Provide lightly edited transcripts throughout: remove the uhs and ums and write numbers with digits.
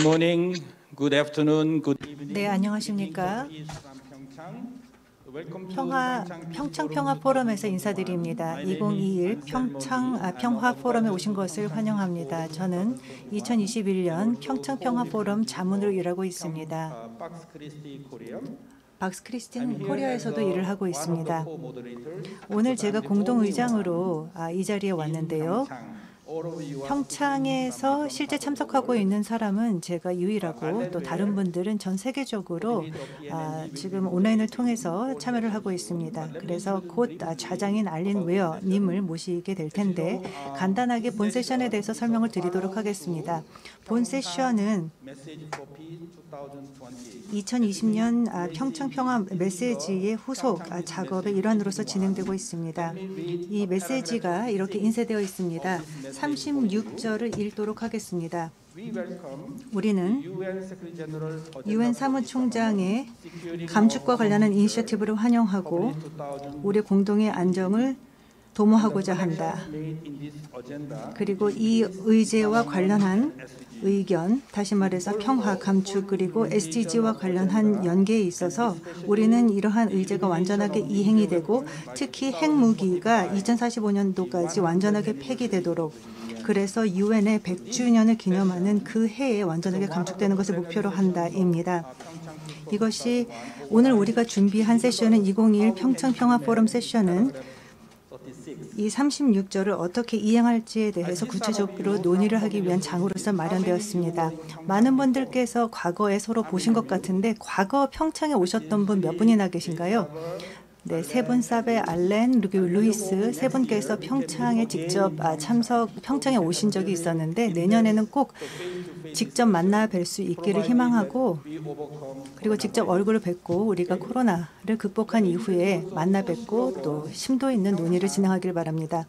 morning, good afternoon, good evening. 네, 안녕하십니까. 평창 평화 포럼에서 인사드립니다. 2021 평화 포럼에 오신 것을 환영합니다. 저는 2021년 평창 평화 포럼 자문으로 일하고 있습니다. 박스 크리스틴 코리아에서도 일을 하고 있습니다. 오늘 제가 공동의장으로 이 자리에 왔는데요. 평창에서 실제 참석하고 있는 사람은 제가 유일하고 또 다른 분들은 전 세계적으로 지금 온라인을 통해서 참여를 하고 있습니다. 그래서 곧 좌장인 알린 웨어 님을 모시게 될 텐데 간단하게 본 세션에 대해서 설명을 드리도록 하겠습니다. 본 세션은 2020년 평창 평화 메시지의 후속 작업의 일환으로서 진행되고 있습니다. 이 메시지가 이렇게 인쇄되어 있습니다. 36절을 읽도록 하겠습니다. 우리는 유엔 사무총장의 감축과 관련한 이니셔티브를 환영하고 우리 공동의 안정을 도모하고자 한다. 그리고 이 의제와 관련한 의견, 다시 말해서 평화, 감축 그리고 SDG와 관련한 연계에 있어서 우리는 이러한 의제가 완전하게 이행이 되고 특히 핵무기가 2045년도까지 완전하게 폐기되도록 그래서 유엔의 100주년을 기념하는 그 해에 완전하게 감축되는 것을 목표로 한다입니다. 이것이 오늘 우리가 준비한 세션은 2021 평창 평화 포럼 세션은 이 36절을 어떻게 이행할지에 대해서 구체적으로 논의를 하기 위한 장으로서 마련되었습니다. 많은 분들께서 과거에 서로 보신 것 같은데 과거 평창에 오셨던 분 몇 분이나 계신가요? 네, 세 분, 사베, 알렌, 그리고 루이스 세 분께서 평창에 직접 평창에 오신 적이 있었는데 내년에는 꼭 직접 만나 뵐 수 있기를 희망하고 그리고 직접 얼굴을 뵙고 우리가 코로나를 극복한 이후에 만나 뵙고 또 심도 있는 논의를 진행하길 바랍니다.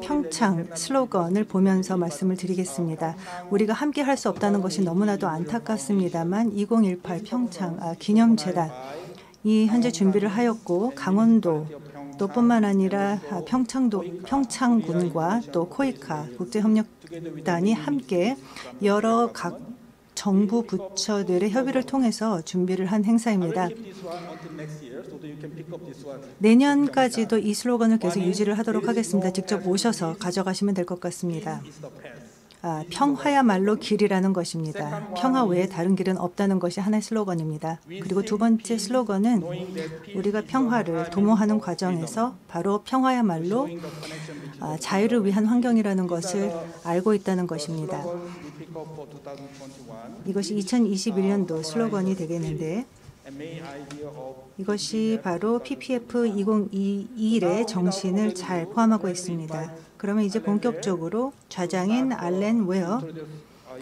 평창 슬로건을 보면서 말씀을 드리겠습니다. 우리가 함께 할 수 없다는 것이 너무나도 안타깝습니다만 2018 평창 기념재단 이 현재 준비를 하였고 강원도 또 뿐만 아니라 평창군과 또 코이카 국제협력단이 함께 여러 각 정부 부처들의 협의를 통해서 준비를 한 행사입니다. 내년까지도 이 슬로건을 계속 유지를 하도록 하겠습니다. 직접 오셔서 가져가시면 될 것 같습니다. 평화야말로 길이라는 것입니다. 평화 외에 다른 길은 없다는 것이 하나의 슬로건입니다. 그리고 두 번째 슬로건은 우리가 평화를 도모하는 과정에서 바로 평화야말로 자유를 위한 환경이라는 것을 알고 있다는 것입니다. 이것이 2021년도 슬로건이 되겠는데 이것이 바로 PPF 2021의 정신을 잘 포함하고 있습니다. 그러면 이제 본격적으로 좌장인 알렌 웨어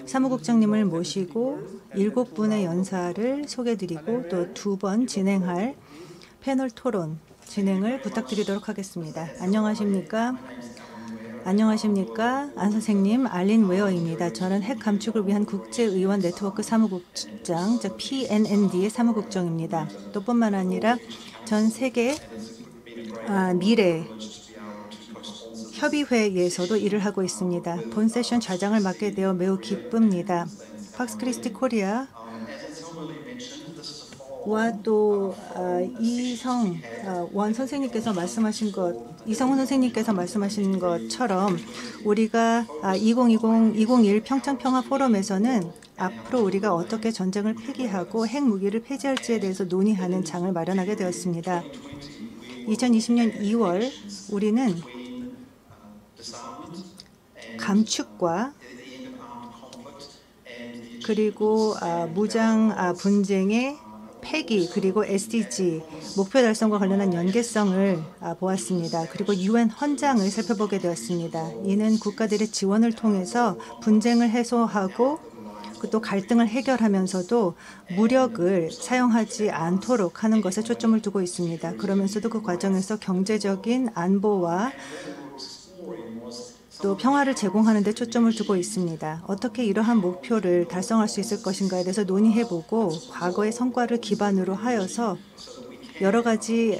사무국장님을 모시고 7분의 연사를 소개드리고 또 2번 진행할 패널 토론 진행을 부탁드리도록 하겠습니다. 안녕하십니까? 안녕하십니까? 안 선생님, 알린 웨어입니다. 저는 핵 감축을 위한 국제의원 네트워크 사무국장, 즉 PNND의 사무국장입니다. 또 뿐만 아니라 전 세계 미래 협의회에서도 일을 하고 있습니다. 본 세션 좌장을 맡게 되어 매우 기쁩니다. 박스 크리스티 코리아 와 또 이성훈 선생님께서 말씀하신 것처럼 우리가 2021 평창 평화 포럼에서는 앞으로 우리가 어떻게 전쟁을 폐기하고 핵무기를 폐지할지에 대해서 논의하는 장을 마련하게 되었습니다. 2020년 2월 우리는 감축과 그리고 무장 분쟁의 폐기 그리고 SDG 목표 달성과 관련한 연계성을 보았습니다. 그리고 유엔 헌장을 살펴보게 되었습니다. 이는 국가들의 지원을 통해서 분쟁을 해소하고 또 갈등을 해결하면서도 무력을 사용하지 않도록 하는 것에 초점을 두고 있습니다. 그러면서도 그 과정에서 경제적인 안보와 또 평화를 제공하는 데 초점을 두고 있습니다. 어떻게 이러한 목표를 달성할 수 있을 것인가에 대해서 논의해보고 과거의 성과를 기반으로 하여서 여러 가지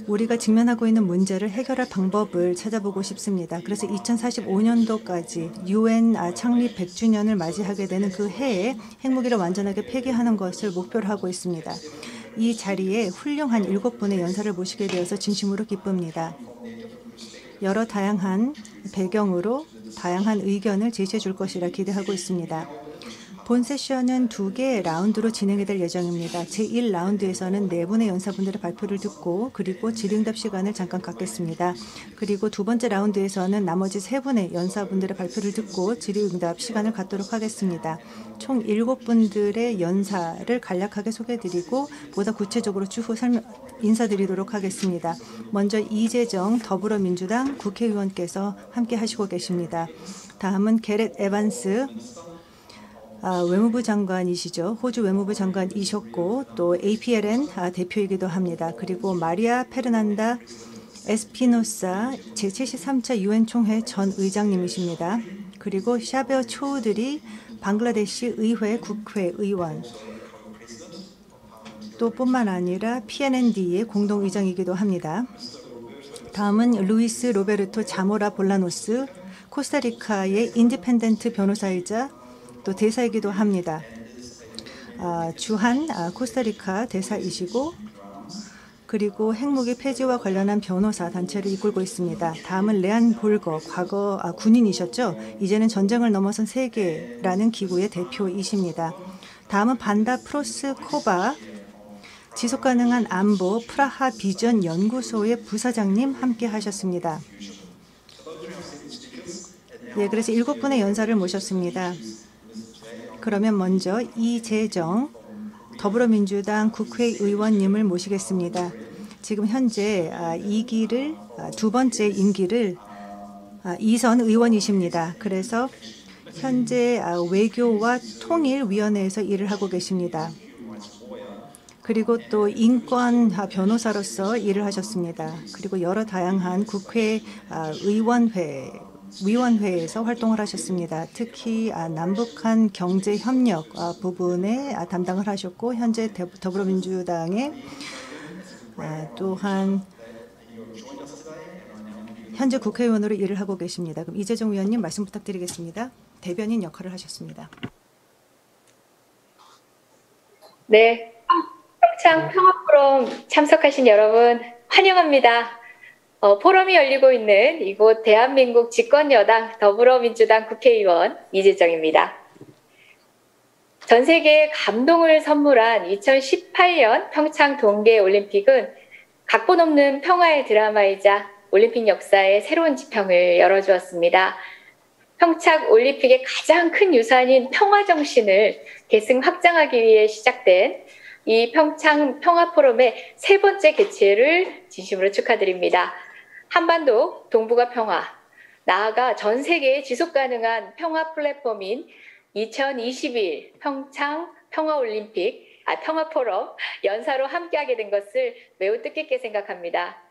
우리가 직면하고 있는 문제를 해결할 방법을 찾아보고 싶습니다. 그래서 2045년도까지 UN 창립 100주년을 맞이하게 되는 그 해에 핵무기를 완전하게 폐기하는 것을 목표로 하고 있습니다. 이 자리에 훌륭한 7분의 연사를 모시게 되어서 진심으로 기쁩니다. 여러 다양한 배경으로 다양한 의견을 제시해 줄 것이라 기대하고 있습니다. 본 세션은 2개의 라운드로 진행이 될 예정입니다. 제1라운드에서는 4분의 연사분들의 발표를 듣고 그리고 질의응답 시간을 잠깐 갖겠습니다. 그리고 2번째 라운드에서는 나머지 3분의 연사분들의 발표를 듣고 질의응답 시간을 갖도록 하겠습니다. 총 7분들의 연사를 간략하게 소개해드리고 보다 구체적으로 추후 인사드리도록 하겠습니다. 먼저 이재정 더불어민주당 국회의원께서 함께 하시고 계십니다. 다음은 게렛 에반스 외무부 장관이시죠. 호주 외무부 장관이셨고 또 APLN 대표이기도 합니다. 그리고 마리아 페르난다 에스피노사 제73차 유엔 총회 전 의장님이십니다. 그리고 샤베어 초우드리 방글라데시 의회 국회의원 또 뿐만 아니라 PNND의 공동의장이기도 합니다. 다음은 루이스 로베르토 자모라 볼라노스 코스타리카의 인디펜던트 변호사이자 또 대사이기도 합니다. 주한 코스타리카 대사이시고 그리고 핵무기 폐지와 관련한 변호사 단체를 이끌고 있습니다. 다음은 레안 볼거 과거 군인이셨죠. 이제는 전쟁을 넘어선 세계라는 기구의 대표이십니다. 다음은 반다 프로스코바 지속가능한 안보 프라하 비전 연구소의 부사장님 함께 하셨습니다. 예, 그래서 7분의 연사를 모셨습니다. 그러면 먼저 이재정 더불어민주당 국회의원님을 모시겠습니다. 지금 현재 2기를 2번째 임기를 2선 의원이십니다. 그래서 현재 외교와 통일위원회에서 일을 하고 계십니다. 그리고 또 인권 변호사로서 일을 하셨습니다. 그리고 여러 다양한 위원회에서 활동을 하셨습니다. 특히 남북한 경제협력 부분에 담당을 하셨고 현재 더불어민주당의 또한 현재 국회의원으로 일을 하고 계십니다. 그럼 이재정 의원님 말씀 부탁드리겠습니다. 대변인 역할을 하셨습니다. 네, 평창 평화포럼 참석하신 여러분 환영합니다. 포럼이 열리고 있는 이곳 대한민국 집권여당 더불어민주당 국회의원 이재정입니다. 전 세계에 감동을 선물한 2018년 평창 동계올림픽은 각본 없는 평화의 드라마이자 올림픽 역사의 새로운 지평을 열어주었습니다. 평창 올림픽의 가장 큰 유산인 평화 정신을 계승 확장하기 위해 시작된 이 평창 평화포럼의 3번째 개최를 진심으로 축하드립니다. 한반도 동북아 평화, 나아가 전 세계의 지속가능한 평화 플랫폼인 2021 평창 평화올림픽, 평화포럼 연사로 함께하게 된 것을 매우 뜻깊게 생각합니다.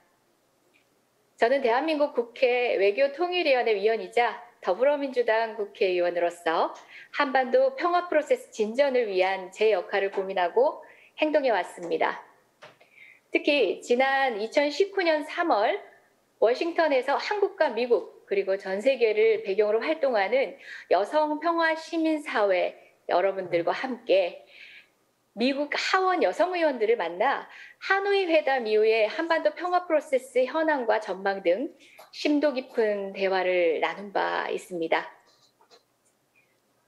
저는 대한민국 국회 외교통일위원회 위원이자 더불어민주당 국회의원으로서 한반도 평화 프로세스 진전을 위한 제 역할을 고민하고 행동해 왔습니다. 특히 지난 2019년 3월 워싱턴에서 한국과 미국 그리고 전 세계를 배경으로 활동하는 여성 평화 시민사회 여러분들과 함께 미국 하원 여성 의원들을 만나 하노이 회담 이후의 한반도 평화 프로세스 현황과 전망 등 심도 깊은 대화를 나눈 바 있습니다.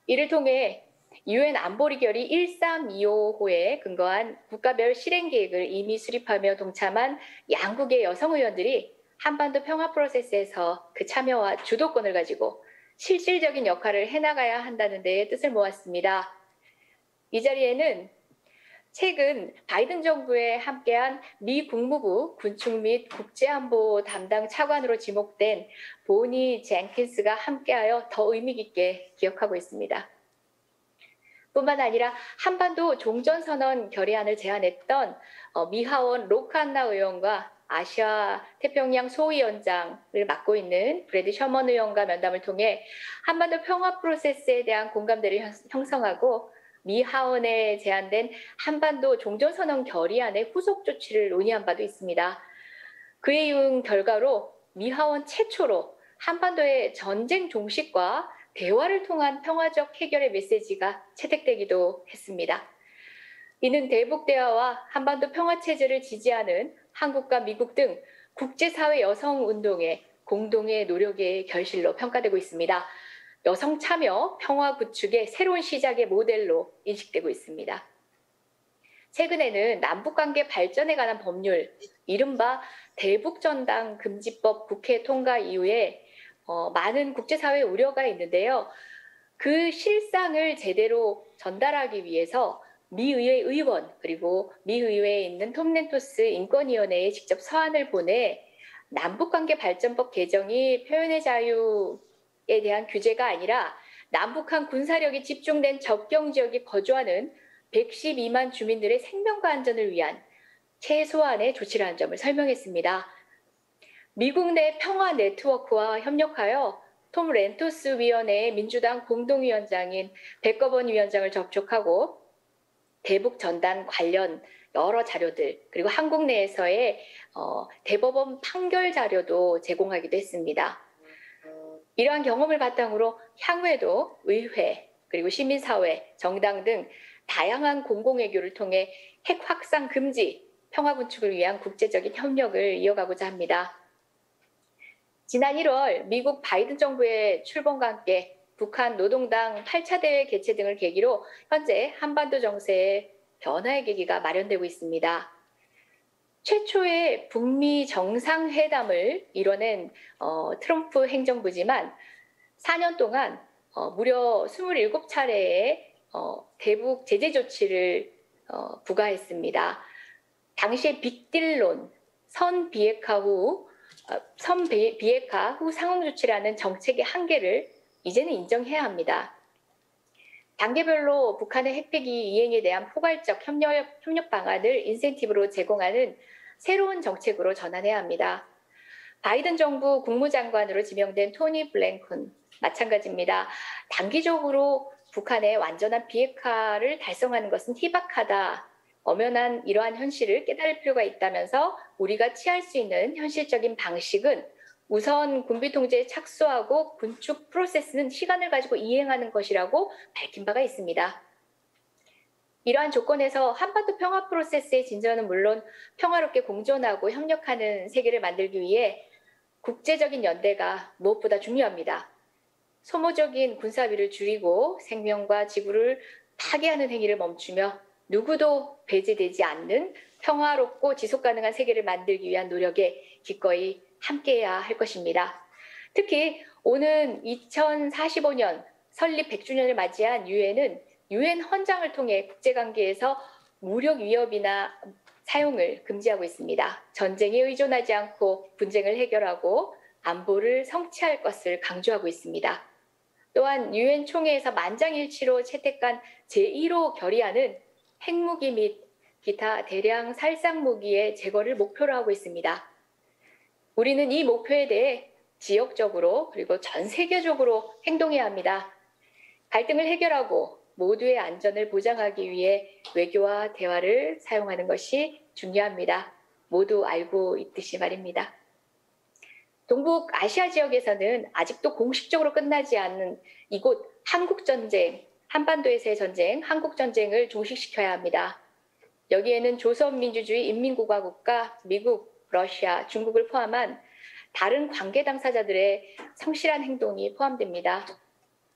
이를 통해 유엔 안보리 결의 1325호에 근거한 국가별 실행 계획을 이미 수립하며 동참한 양국의 여성 의원들이 한반도 평화 프로세스에서 그 참여와 주도권을 가지고 실질적인 역할을 해나가야 한다는 데에 뜻을 모았습니다. 이 자리에는 최근 바이든 정부에 함께한 미 국무부 군축 및 국제안보 담당 차관으로 지목된 보니 젠킨스가 함께하여 더 의미 깊게 기억하고 있습니다. 뿐만 아니라 한반도 종전선언 결의안을 제안했던 미 하원 로칸나 의원과 아시아 태평양 소위원장을 맡고 있는 브래드 셔먼 의원과 면담을 통해 한반도 평화 프로세스에 대한 공감대를 형성하고 미 하원에 제안된 한반도 종전선언 결의안의 후속 조치를 논의한 바도 있습니다. 그에 이은 결과로 미하원 최초로 한반도의 전쟁 종식과 대화를 통한 평화적 해결의 메시지가 채택되기도 했습니다. 이는 대북 대화와 한반도 평화 체제를 지지하는 한국과 미국 등 국제사회 여성 운동의 공동의 노력의 결실로 평가되고 있습니다. 여성 참여 평화 구축의 새로운 시작의 모델로 인식되고 있습니다. 최근에는 남북관계 발전에 관한 법률, 이른바 대북전당 금지법 국회 통과 이후에 많은 국제사회 우려가 있는데요. 그 실상을 제대로 전달하기 위해서 미 의회 의원 그리고 미 의회에 있는 톰 렌토스 인권위원회에 직접 서한을 보내 남북관계 발전법 개정이 표현의 자유에 대한 규제가 아니라 남북한 군사력이 집중된 접경 지역에 거주하는 112만 주민들의 생명과 안전을 위한 최소한의 조치라는 점을 설명했습니다. 미국 내 평화 네트워크와 협력하여 톰 렌토스 위원회의 민주당 공동위원장인 백거번 위원장을 접촉하고 대북 전단 관련 여러 자료들 그리고 한국 내에서의 대법원 판결 자료도 제공하기도 했습니다. 이러한 경험을 바탕으로 향후에도 의회 그리고 시민사회, 정당 등 다양한 공공외교를 통해 핵 확산 금지, 평화 구축을 위한 국제적인 협력을 이어가고자 합니다. 지난 1월 미국 바이든 정부의 출범과 함께 북한 노동당 8차 대회 개최 등을 계기로 현재 한반도 정세의 변화의 계기가 마련되고 있습니다. 최초의 북미 정상회담을 이뤄낸 트럼프 행정부지만 4년 동안 무려 27차례의 대북 제재 조치를 부과했습니다. 당시의 빅딜론, 선 비핵화 후 상응 조치라는 정책의 한계를 이제는 인정해야 합니다. 단계별로 북한의 핵폐기 이행에 대한 포괄적 협력 방안을 인센티브로 제공하는 새로운 정책으로 전환해야 합니다. 바이든 정부 국무장관으로 지명된 토니 블랭컨 마찬가지입니다. 단기적으로 북한의 완전한 비핵화를 달성하는 것은 희박하다. 엄연한 이러한 현실을 깨달을 필요가 있다면서 우리가 취할 수 있는 현실적인 방식은 우선 군비 통제에 착수하고 군축 프로세스는 시간을 가지고 이행하는 것이라고 밝힌 바가 있습니다. 이러한 조건에서 한반도 평화 프로세스의 진전은 물론 평화롭게 공존하고 협력하는 세계를 만들기 위해 국제적인 연대가 무엇보다 중요합니다. 소모적인 군사비를 줄이고 생명과 지구를 파괴하는 행위를 멈추며 누구도 배제되지 않는 평화롭고 지속가능한 세계를 만들기 위한 노력에 기꺼이 함께해야 할 것입니다. 특히 오는 2045년 설립 100주년을 맞이한 유엔은 유엔 헌장을 통해 국제관계에서 무력 위협이나 사용을 금지하고 있습니다. 전쟁에 의존하지 않고 분쟁을 해결하고 안보를 성취할 것을 강조하고 있습니다. 또한 유엔 총회에서 만장일치로 채택한 제1호 결의안은 핵무기 및 기타 대량 살상무기의 제거를 목표로 하고 있습니다. 우리는 이 목표에 대해 지역적으로 그리고 전 세계적으로 행동해야 합니다. 갈등을 해결하고 모두의 안전을 보장하기 위해 외교와 대화를 사용하는 것이 중요합니다. 모두 알고 있듯이 말입니다. 동북 아시아 지역에서는 아직도 공식적으로 끝나지 않은 이곳 한국전쟁, 한반도에서의 전쟁, 한국전쟁을 종식시켜야 합니다. 여기에는 조선민주주의 인민공화국과 미국, 러시아, 중국을 포함한 다른 관계 당사자들의 성실한 행동이 포함됩니다.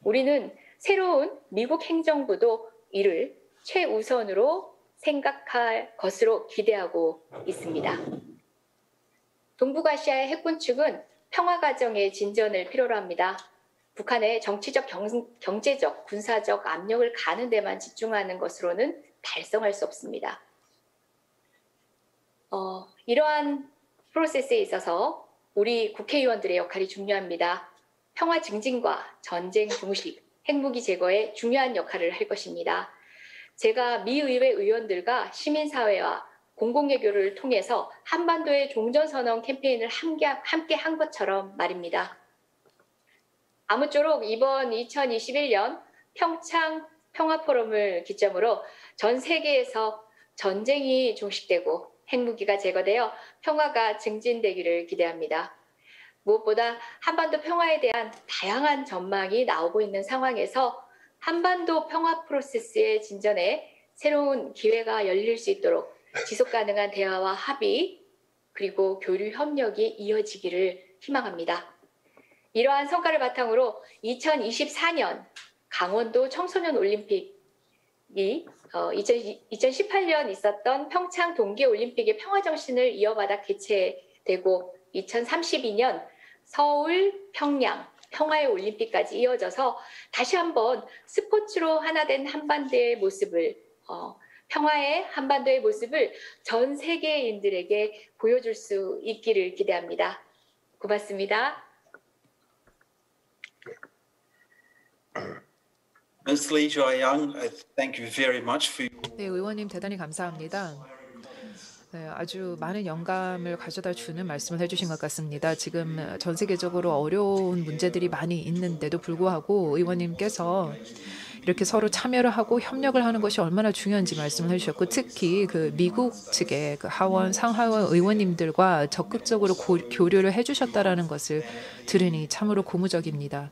우리는 새로운 미국 행정부도 이를 최우선으로 생각할 것으로 기대하고 있습니다. 동북아시아의 핵군축은 평화과정의 진전을 필요로 합니다. 북한의 정치적, 경제적, 군사적 압력을 가는 데만 집중하는 것으로는 달성할 수 없습니다. 이러한 프로세스에 있어서 우리 국회의원들의 역할이 중요합니다. 평화 증진과 전쟁 종식, 핵무기 제거에 중요한 역할을 할 것입니다. 제가 미 의회 의원들과 시민사회와 공공외교를 통해서 한반도의 종전선언 캠페인을 함께 한 것처럼 말입니다. 아무쪼록 이번 2021년 평창 평화포럼을 기점으로 전 세계에서 전쟁이 종식되고 핵무기가 제거되어 평화가 증진되기를 기대합니다. 무엇보다 한반도 평화에 대한 다양한 전망이 나오고 있는 상황에서 한반도 평화 프로세스의 진전에 새로운 기회가 열릴 수 있도록 지속가능한 대화와 합의 그리고 교류 협력이 이어지기를 희망합니다. 이러한 성과를 바탕으로 2024년 강원도 청소년 올림픽이 2018년 있었던 평창 동계올림픽의 평화정신을 이어받아 개최되고 2032년 서울, 평양, 평화의 올림픽까지 이어져서 다시 한번 스포츠로 하나 된 한반도의 모습을 평화의 한반도의 모습을 전 세계인들에게 보여줄 수 있기를 기대합니다. 고맙습니다. Ms. Lee Jae-young, thank you very much for your 네, 의원님 대단히 감사합니다. 네, 아주 많은 영감을 가져다 주는 말씀을 해주신 것 같습니다. 지금 전 세계적으로 어려운 문제들이 많이 있는데도 불구하고 의원님께서 이렇게 서로 참여를 하고 협력을 하는 것이 얼마나 중요한지 말씀을 해주셨고 특히 그 미국 측의 그 하원, 상하원 의원님들과 적극적으로 교류를 해주셨다라는 것을 들으니 참으로 고무적입니다.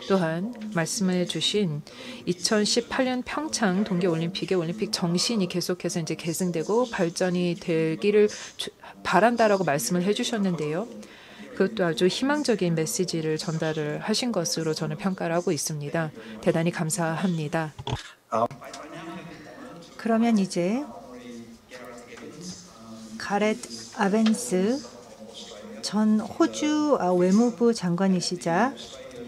또한 말씀해 주신 2018년 평창 동계올림픽의 올림픽 정신이 계속해서 이제 계승되고 발전이 되기를 바란다라고 말씀을 해주셨는데요. 그것도 아주 희망적인 메시지를 전달을 하신 것으로 저는 평가를 하고 있습니다. 대단히 감사합니다. 그러면 이제 가렛 아벤스 전 호주 외무부 장관이시자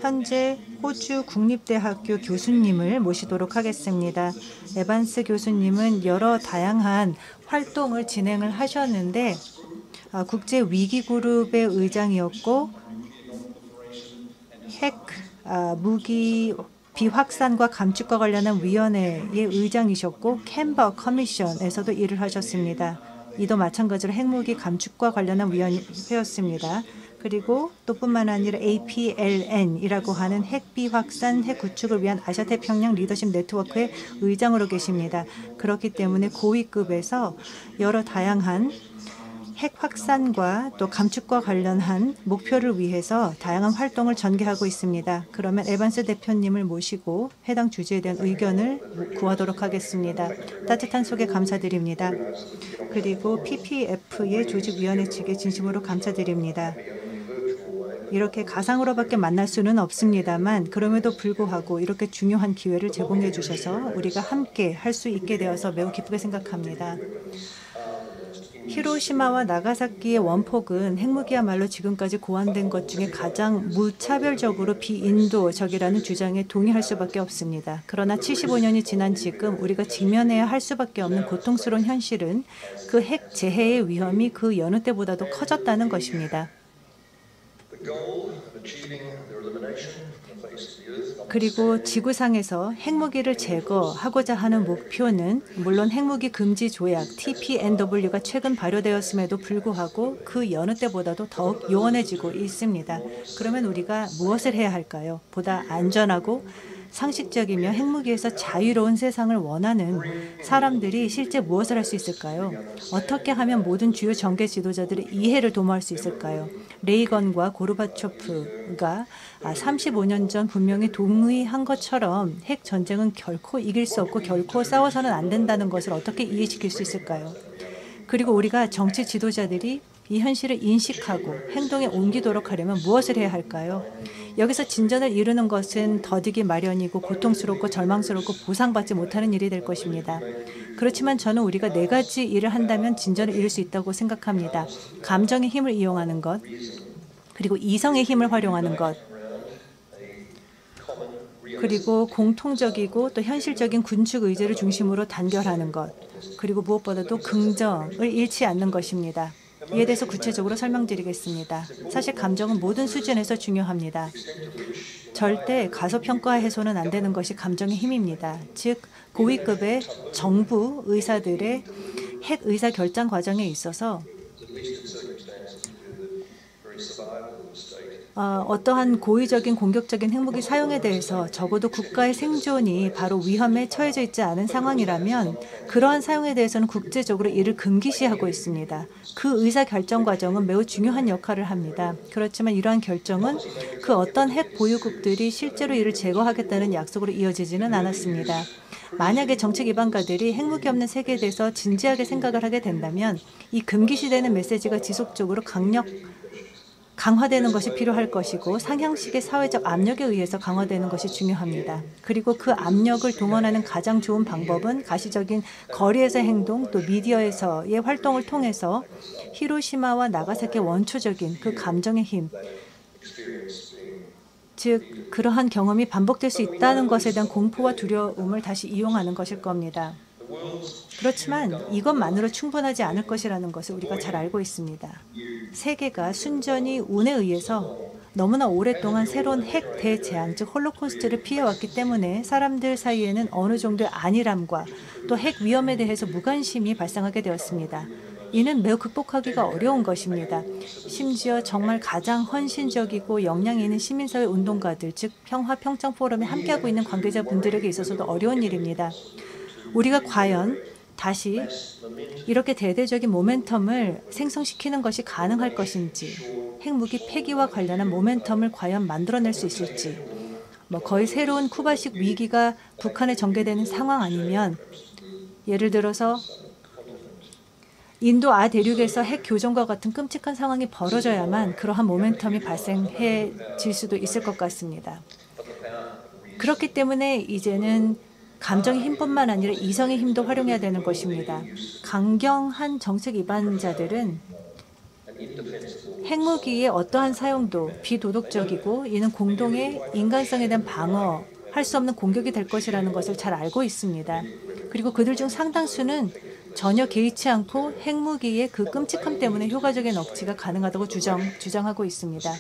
현재 호주 국립대학교 교수님을 모시도록 하겠습니다. 에반스 교수님은 여러 다양한 활동을 진행을 하셨는데 국제위기그룹의 의장이었고 핵 무기 비확산과 감축과 관련한 위원회의 의장이셨고 캔버 커미션에서도 일을 하셨습니다. 이도 마찬가지로 핵무기 감축과 관련한 위원회였습니다. 그리고 또 뿐만 아니라 APLN이라고 하는 핵 비확산, 핵 구축을 위한 아시아태평양 리더십 네트워크의 의장으로 계십니다. 그렇기 때문에 고위급에서 여러 다양한 핵 확산과 또 감축과 관련한 목표를 위해서 다양한 활동을 전개하고 있습니다. 그러면 에반스 대표님을 모시고 해당 주제에 대한 의견을 구하도록 하겠습니다. 따뜻한 소개 감사드립니다. 그리고 PPF의 조직위원회 측에 진심으로 감사드립니다. 이렇게 가상으로밖에 만날 수는 없습니다만 그럼에도 불구하고 이렇게 중요한 기회를 제공해 주셔서 우리가 함께 할 수 있게 되어서 매우 기쁘게 생각합니다. 히로시마와 나가사키의 원폭은 핵무기야말로 지금까지 고안된 것 중에 가장 무차별적으로 비인도적이라는 주장에 동의할 수밖에 없습니다. 그러나 75년이 지난 지금 우리가 직면해야 할 수밖에 없는 고통스러운 현실은 그 핵 재해의 위험이 그 여느 때보다도 커졌다는 것입니다. 그리고 지구상에서 핵무기를 제거하고자 하는 목표는 물론 핵무기 금지 조약 TPNW가 최근 발효되었음에도 불구하고 그 여느 때보다도 더욱 요원해지고 있습니다. 그러면 우리가 무엇을 해야 할까요? 보다 안전하고 상식적이며 핵무기에서 자유로운 세상을 원하는 사람들이 실제 무엇을 할 수 있을까요? 어떻게 하면 모든 주요 정계 지도자들의 이해를 도모할 수 있을까요? 레이건과 고르바초프가 35년 전 분명히 동의한 것처럼 핵 전쟁은 결코 이길 수 없고 결코 싸워서는 안 된다는 것을 어떻게 이해시킬 수 있을까요? 그리고 우리가 정치 지도자들이 이 현실을 인식하고 행동에 옮기도록 하려면 무엇을 해야 할까요? 여기서 진전을 이루는 것은 더디기 마련이고 고통스럽고 절망스럽고 보상받지 못하는 일이 될 것입니다. 그렇지만 저는 우리가 4가지 일을 한다면 진전을 이룰 수 있다고 생각합니다. 감정의 힘을 이용하는 것, 그리고 이성의 힘을 활용하는 것, 그리고 공통적이고 또 현실적인 군축 의제를 중심으로 단결하는 것, 그리고 무엇보다도 긍정을 잃지 않는 것입니다. 이에 대해서 구체적으로 설명드리겠습니다. 사실 감정은 모든 수준에서 중요합니다. 절대 가소평가해서는 안 되는 것이 감정의 힘입니다. 즉 고위급의 정부 의사들의 핵 의사결정 과정에 있어서 어떠한 고의적인 공격적인 핵무기 사용에 대해서 적어도 국가의 생존이 바로 위험에 처해져 있지 않은 상황이라면 그러한 사용에 대해서는 국제적으로 이를 금기시하고 있습니다. 그 의사결정 과정은 매우 중요한 역할을 합니다. 그렇지만 이러한 결정은 그 어떤 핵 보유국들이 실제로 이를 제거하겠다는 약속으로 이어지지는 않았습니다. 만약에 정책 이반가들이 핵무기 없는 세계에 대해서 진지하게 생각을 하게 된다면 이 금기시되는 메시지가 지속적으로 강화되는 것이 필요할 것이고 상향식의 사회적 압력에 의해서 강화되는 것이 중요합니다. 그리고 그 압력을 동원하는 가장 좋은 방법은 가시적인 거리에서의 행동 또 미디어에서의 활동을 통해서 히로시마와 나가사키의 원초적인 그 감정의 힘, 즉 그러한 경험이 반복될 수 있다는 것에 대한 공포와 두려움을 다시 이용하는 것일 겁니다. 그렇지만 이것만으로 충분하지 않을 것이라는 것을 우리가 잘 알고 있습니다. 세계가 순전히 운에 의해서 너무나 오랫동안 새로운 핵 대재앙, 즉 홀로코스트를 피해왔기 때문에 사람들 사이에는 어느 정도의 안일함과 또 핵 위험에 대해서 무관심이 발생하게 되었습니다. 이는 매우 극복하기가 어려운 것입니다. 심지어 정말 가장 헌신적이고 역량이 있는 시민사회 운동가들, 즉 평화 평창 포럼에 함께하고 있는 관계자분들에게 있어서도 어려운 일입니다. 우리가 과연 다시 이렇게 대대적인 모멘텀을 생성시키는 것이 가능할 것인지, 핵무기 폐기와 관련한 모멘텀을 과연 만들어낼 수 있을지, 거의 새로운 쿠바식 위기가 북한에 전개되는 상황 아니면 예를 들어서 인도 대륙에서 핵 교전과 같은 끔찍한 상황이 벌어져야만 그러한 모멘텀이 발생해질 수도 있을 것 같습니다. 그렇기 때문에 이제는 감정의 힘뿐만 아니라 이성의 힘도 활용해야 되는 것입니다. 강경한 정책 위반자들은 핵무기의 어떠한 사용도 비도덕적이고 이는 공동의 인간성에 대한 방어할 수 없는 공격이 될 것이라는 것을 잘 알고 있습니다. 그리고 그들 중 상당수는 전혀 개의치 않고 핵무기의 그 끔찍함 때문에 효과적인 억지가 가능하다고 주장하고 있습니다.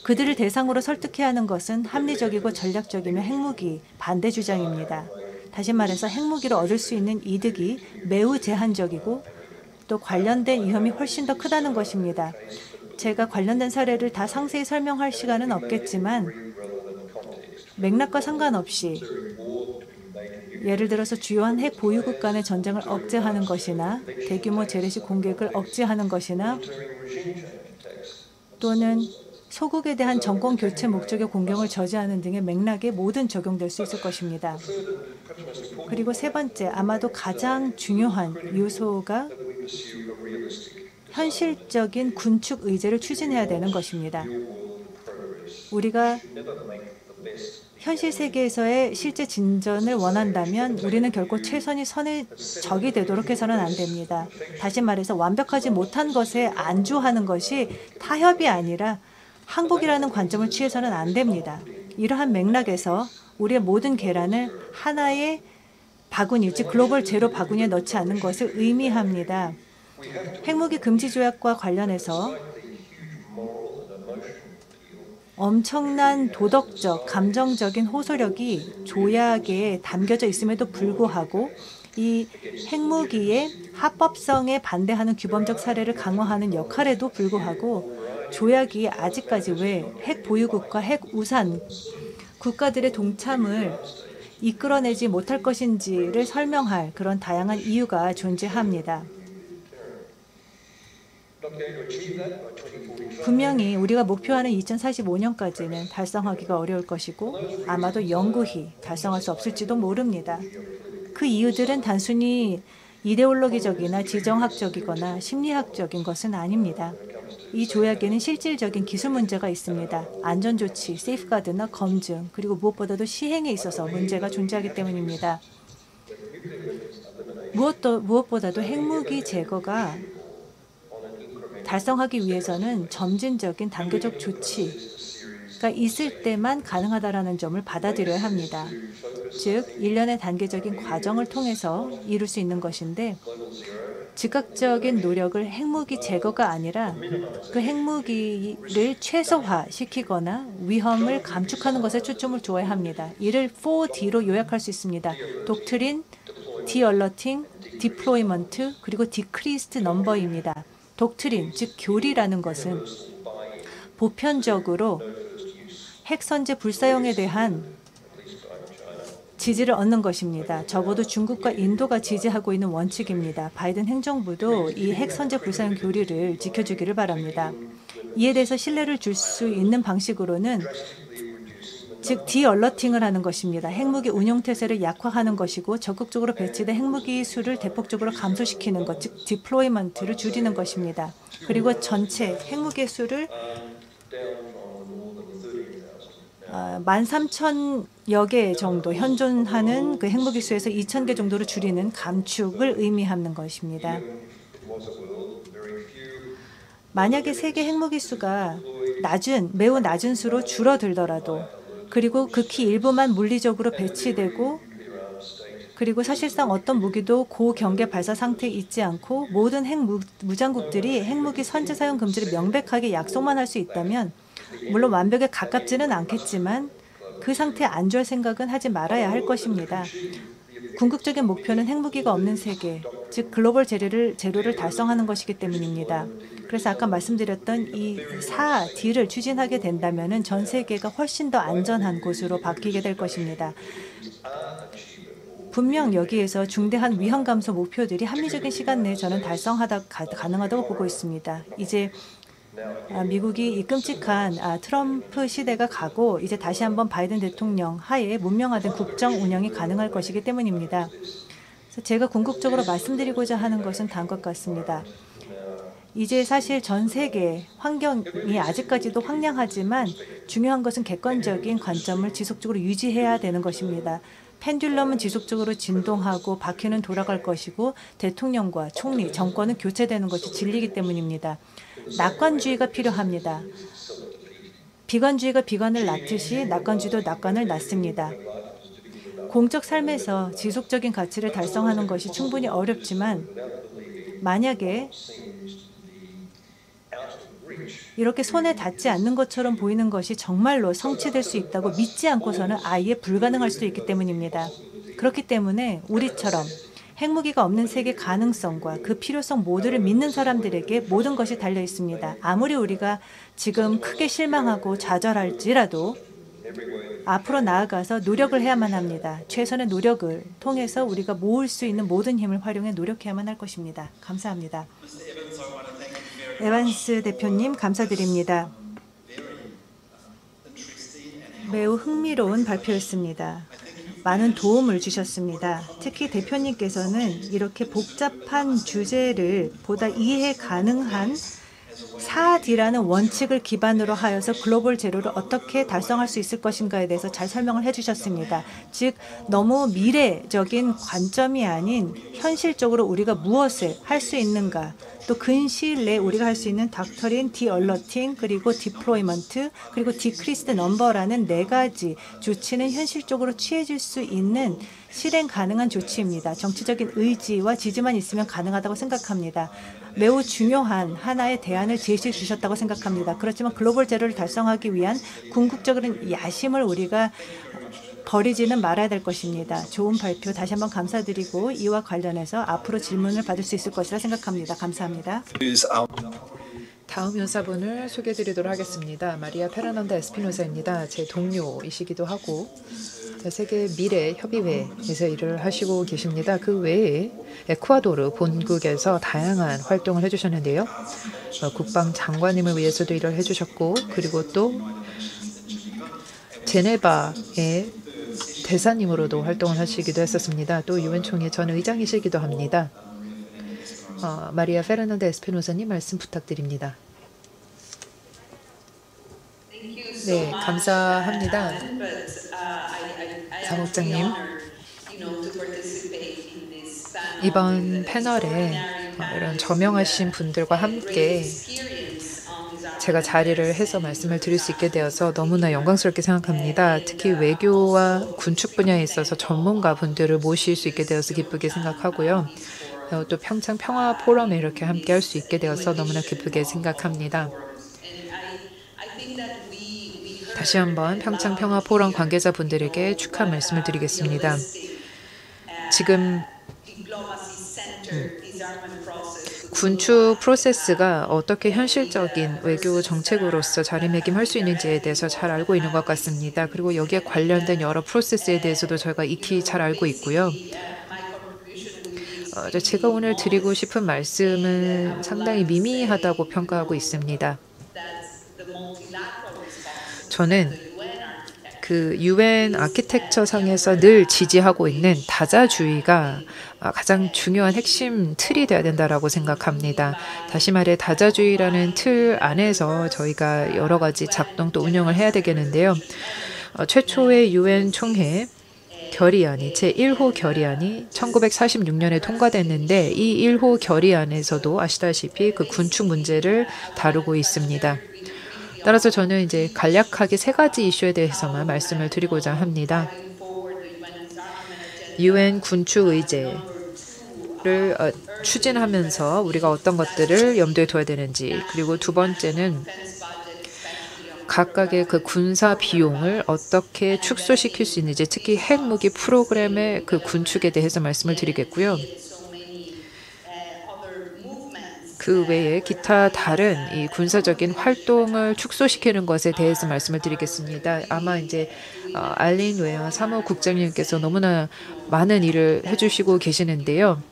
그들을 대상으로 설득해야 하는 것은 합리적이고 전략적이며 핵무기 반대 주장입니다. 다시 말해서 핵무기로 얻을 수 있는 이득이 매우 제한적이고 또 관련된 위험이 훨씬 더 크다는 것입니다. 제가 관련된 사례를 다 상세히 설명할 시간은 없겠지만 맥락과 상관없이 예를 들어서 주요한 핵 보유국 간의 전쟁을 억제하는 것이나 대규모 재래식 공격을 억제하는 것이나 또는 소국에 대한 정권 교체 목적의 공격을 저지하는 등의 맥락에 모든 적용될 수 있을 것입니다. 그리고 세 번째, 아마도 가장 중요한 요소가 현실적인 군축 의제를 추진해야 되는 것입니다. 우리가 현실 세계에서의 실제 진전을 원한다면 우리는 결코 최선이 선의 적이 되도록 해서는 안 됩니다. 다시 말해서 완벽하지 못한 것에 안주하는 것이 타협이 아니라 항복이라는 관점을 취해서는 안 됩니다. 이러한 맥락에서 우리의 모든 계란을 하나의 바구니, 즉 글로벌 제로 바구니에 넣지 않는 것을 의미합니다. 핵무기 금지 조약과 관련해서 엄청난 도덕적, 감정적인 호소력이 조약에 담겨져 있음에도 불구하고 이 핵무기의 합법성에 반대하는 규범적 사례를 강화하는 역할에도 불구하고 조약이 아직까지 왜 핵 보유국과 핵 우산 국가들의 동참을 이끌어내지 못할 것인지를 설명할 그런 다양한 이유가 존재합니다. 분명히 우리가 목표하는 2045년까지는 달성하기가 어려울 것이고 아마도 영구히 달성할 수 없을지도 모릅니다. 그 이유들은 단순히 이데올로기적이나 지정학적이거나 심리학적인 것은 아닙니다. 이 조약에는 실질적인 기술 문제가 있습니다. 안전조치, 세이프가드나 검증, 그리고 무엇보다도 시행에 있어서 문제가 존재하기 때문입니다. 무엇보다도 핵무기 제거가 달성하기 위해서는 점진적인 단계적 조치가 있을 때만 가능하다는 점을 받아들여야 합니다. 즉, 일련의 단계적인 과정을 통해서 이룰 수 있는 것인데 즉각적인 노력을 핵무기 제거가 아니라 그 핵무기를 최소화시키거나 위험을 감축하는 것에 초점을 두어야 합니다. 이를 4D로 요약할 수 있습니다. 독트린, 디얼러팅, 디플로이먼트, 그리고 디크리스트 넘버입니다. 독트린, 즉 교리라는 것은 보편적으로 핵선제 불사용에 대한 지지를 얻는 것입니다. 적어도 중국과 인도가 지지하고 있는 원칙입니다. 바이든 행정부도 이 핵선제 불사용 교리를 지켜주기를 바랍니다. 이에 대해서 신뢰를 줄 수 있는 방식으로는 즉 디얼러팅을 하는 것입니다. 핵무기 운용 태세를 약화하는 것이고 적극적으로 배치된 핵무기 수를 대폭적으로 감소시키는 것, 즉 디플로이먼트를 줄이는 것입니다. 그리고 전체 핵무기 수를 13,000여 개 정도 현존하는 그 핵무기 수에서 2,000개 정도로 줄이는 감축을 의미하는 것입니다. 만약에 세계 핵무기 수가 매우 낮은 수로 줄어들더라도 그리고 극히 일부만 물리적으로 배치되고 그리고 사실상 어떤 무기도 고경계 발사 상태에 있지 않고 모든 무장국들이 핵무기 선제 사용 금지를 명백하게 약속만 할 수 있다면 물론 완벽에 가깝지는 않겠지만 그 상태에 안주할 생각은 하지 말아야 할 것입니다. 궁극적인 목표는 핵무기가 없는 세계, 즉 글로벌 제로를 달성하는 것이기 때문입니다. 그래서 아까 말씀드렸던 이 4D를 추진하게 된다면 전 세계가 훨씬 더 안전한 곳으로 바뀌게 될 것입니다. 분명 여기에서 중대한 위험 감소 목표들이 합리적인 시간 내에 저는 가능하다고 보고 있습니다. 이제 미국이 이 끔찍한 트럼프 시대가 가고 이제 다시 한번 바이든 대통령 하에 문명화된 국정 운영이 가능할 것이기 때문입니다. 그래서 제가 궁극적으로 말씀드리고자 하는 것은 다음 것 같습니다. 이제 사실 전 세계 환경이 아직까지도 황량하지만 중요한 것은 객관적인 관점을 지속적으로 유지해야 되는 것입니다. 펜듈럼은 지속적으로 진동하고 바퀴는 돌아갈 것이고 대통령과 총리, 정권은 교체되는 것이 진리이기 때문입니다. 낙관주의가 필요합니다. 비관주의가 비관을 낳듯이 낙관주의도 낙관을 낳습니다. 공적 삶에서 지속적인 가치를 달성하는 것이 충분히 어렵지만 만약에 이렇게 손에 닿지 않는 것처럼 보이는 것이 정말로 성취될 수 있다고 믿지 않고서는 아예 불가능할 수도 있기 때문입니다. 그렇기 때문에 우리처럼 핵무기가 없는 세계 가능성과 그 필요성 모두를 믿는 사람들에게 모든 것이 달려 있습니다. 아무리 우리가 지금 크게 실망하고 좌절할지라도 앞으로 나아가서 노력을 해야만 합니다. 최선의 노력을 통해서 우리가 모을 수 있는 모든 힘을 활용해 노력해야만 할 것입니다. 감사합니다. 에반스 대표님 감사드립니다. 매우 흥미로운 발표였습니다. 많은 도움을 주셨습니다. 특히 대표님께서는 이렇게 복잡한 주제를 보다 이해 가능한 4D라는 원칙을 기반으로 하여서 글로벌 제로를 어떻게 달성할 수 있을 것인가에 대해서 잘 설명을 해주셨습니다. 즉 너무 미래적인 관점이 아닌 현실적으로 우리가 무엇을 할 수 있는가, 또 근시일 내에 우리가 할 수 있는 닥터린, 디얼러팅, 그리고 디플로이먼트, 그리고 디크리스드 넘버라는 4가지 조치는 현실적으로 취해질 수 있는 실행 가능한 조치입니다. 정치적인 의지와 지지만 있으면 가능하다고 생각합니다. 매우 중요한 하나의 대안을 제시해 주셨다고 생각합니다. 그렇지만 글로벌 제로를 달성하기 위한 궁극적인 야심을 우리가 버리지는 말아야 될 것입니다. 좋은 발표 다시 한번 감사드리고 이와 관련해서 앞으로 질문을 받을 수 있을 것이라 생각합니다. 감사합니다. 다음 연사분을 소개해드리도록 하겠습니다. 마리아 페르난다 에스피노사입니다. 제 동료이시기도 하고 세계 미래 협의회에서 일을 하시고 계십니다. 그 외에 에콰도르 본국에서 다양한 활동을 해주셨는데요. 국방장관님을 위해서도 일을 해주셨고 그리고 또 제네바의 대사님으로도 활동을 하시기도 했었습니다. 또 유엔 총회 전 의장이시기도 합니다. 마리아 페르난다 에스피노사님 말씀 부탁드립니다. 네, 감사합니다. 사무장님, 이번 패널에 이런 저명하신 분들과 함께 제가 자리를 해서 말씀을 드릴 수 있게 되어서 너무나 영광스럽게 생각합니다. 특히 외교와 군축 분야에 있어서 전문가 분들을 모실 수 있게 되어서 기쁘게 생각하고요. 또 평창 평화 포럼에 이렇게 함께 할 수 있게 되어서 너무나 기쁘게 생각합니다. 다시 한번 평창 평화 포럼 관계자분들에게 축하 말씀을 드리겠습니다. 지금 군축 프로세스가 어떻게 현실적인 외교 정책으로서 자리매김할 수 있는지에 대해서 잘 알고 있는 것 같습니다. 그리고 여기에 관련된 여러 프로세스에 대해서도 저희가 익히 잘 알고 있고요. 제가 오늘 드리고 싶은 말씀은 상당히 미미하다고 평가하고 있습니다. 저는 그 UN 아키텍처 상에서 늘 지지하고 있는 다자주의가 가장 중요한 핵심 틀이 돼야 된다라고 생각합니다. 다시 말해 다자주의라는 틀 안에서 저희가 여러 가지 작동 또 운영을 해야 되겠는데요. 최초의 UN 총회 결의안이 제1호 결의안이 1946년에 통과됐는데 이 1호 결의안에서도 아시다시피 그 군축 문제를 다루고 있습니다. 따라서 저는 이제 간략하게 세 가지 이슈에 대해서만 말씀을 드리고자 합니다. UN 군축 의제를 추진하면서 우리가 어떤 것들을 염두에 둬야 되는지, 그리고 두 번째는 각각의 그 군사 비용을 어떻게 축소시킬 수 있는지, 특히 핵무기 프로그램의 그 군축에 대해서 말씀을 드리겠고요. 그 외에 기타 다른 이 군사적인 활동을 축소시키는 것에 대해서 말씀을 드리겠습니다. 아마 이제 알린 웨어 사무국장님께서 너무나 많은 일을 해주시고 계시는데요.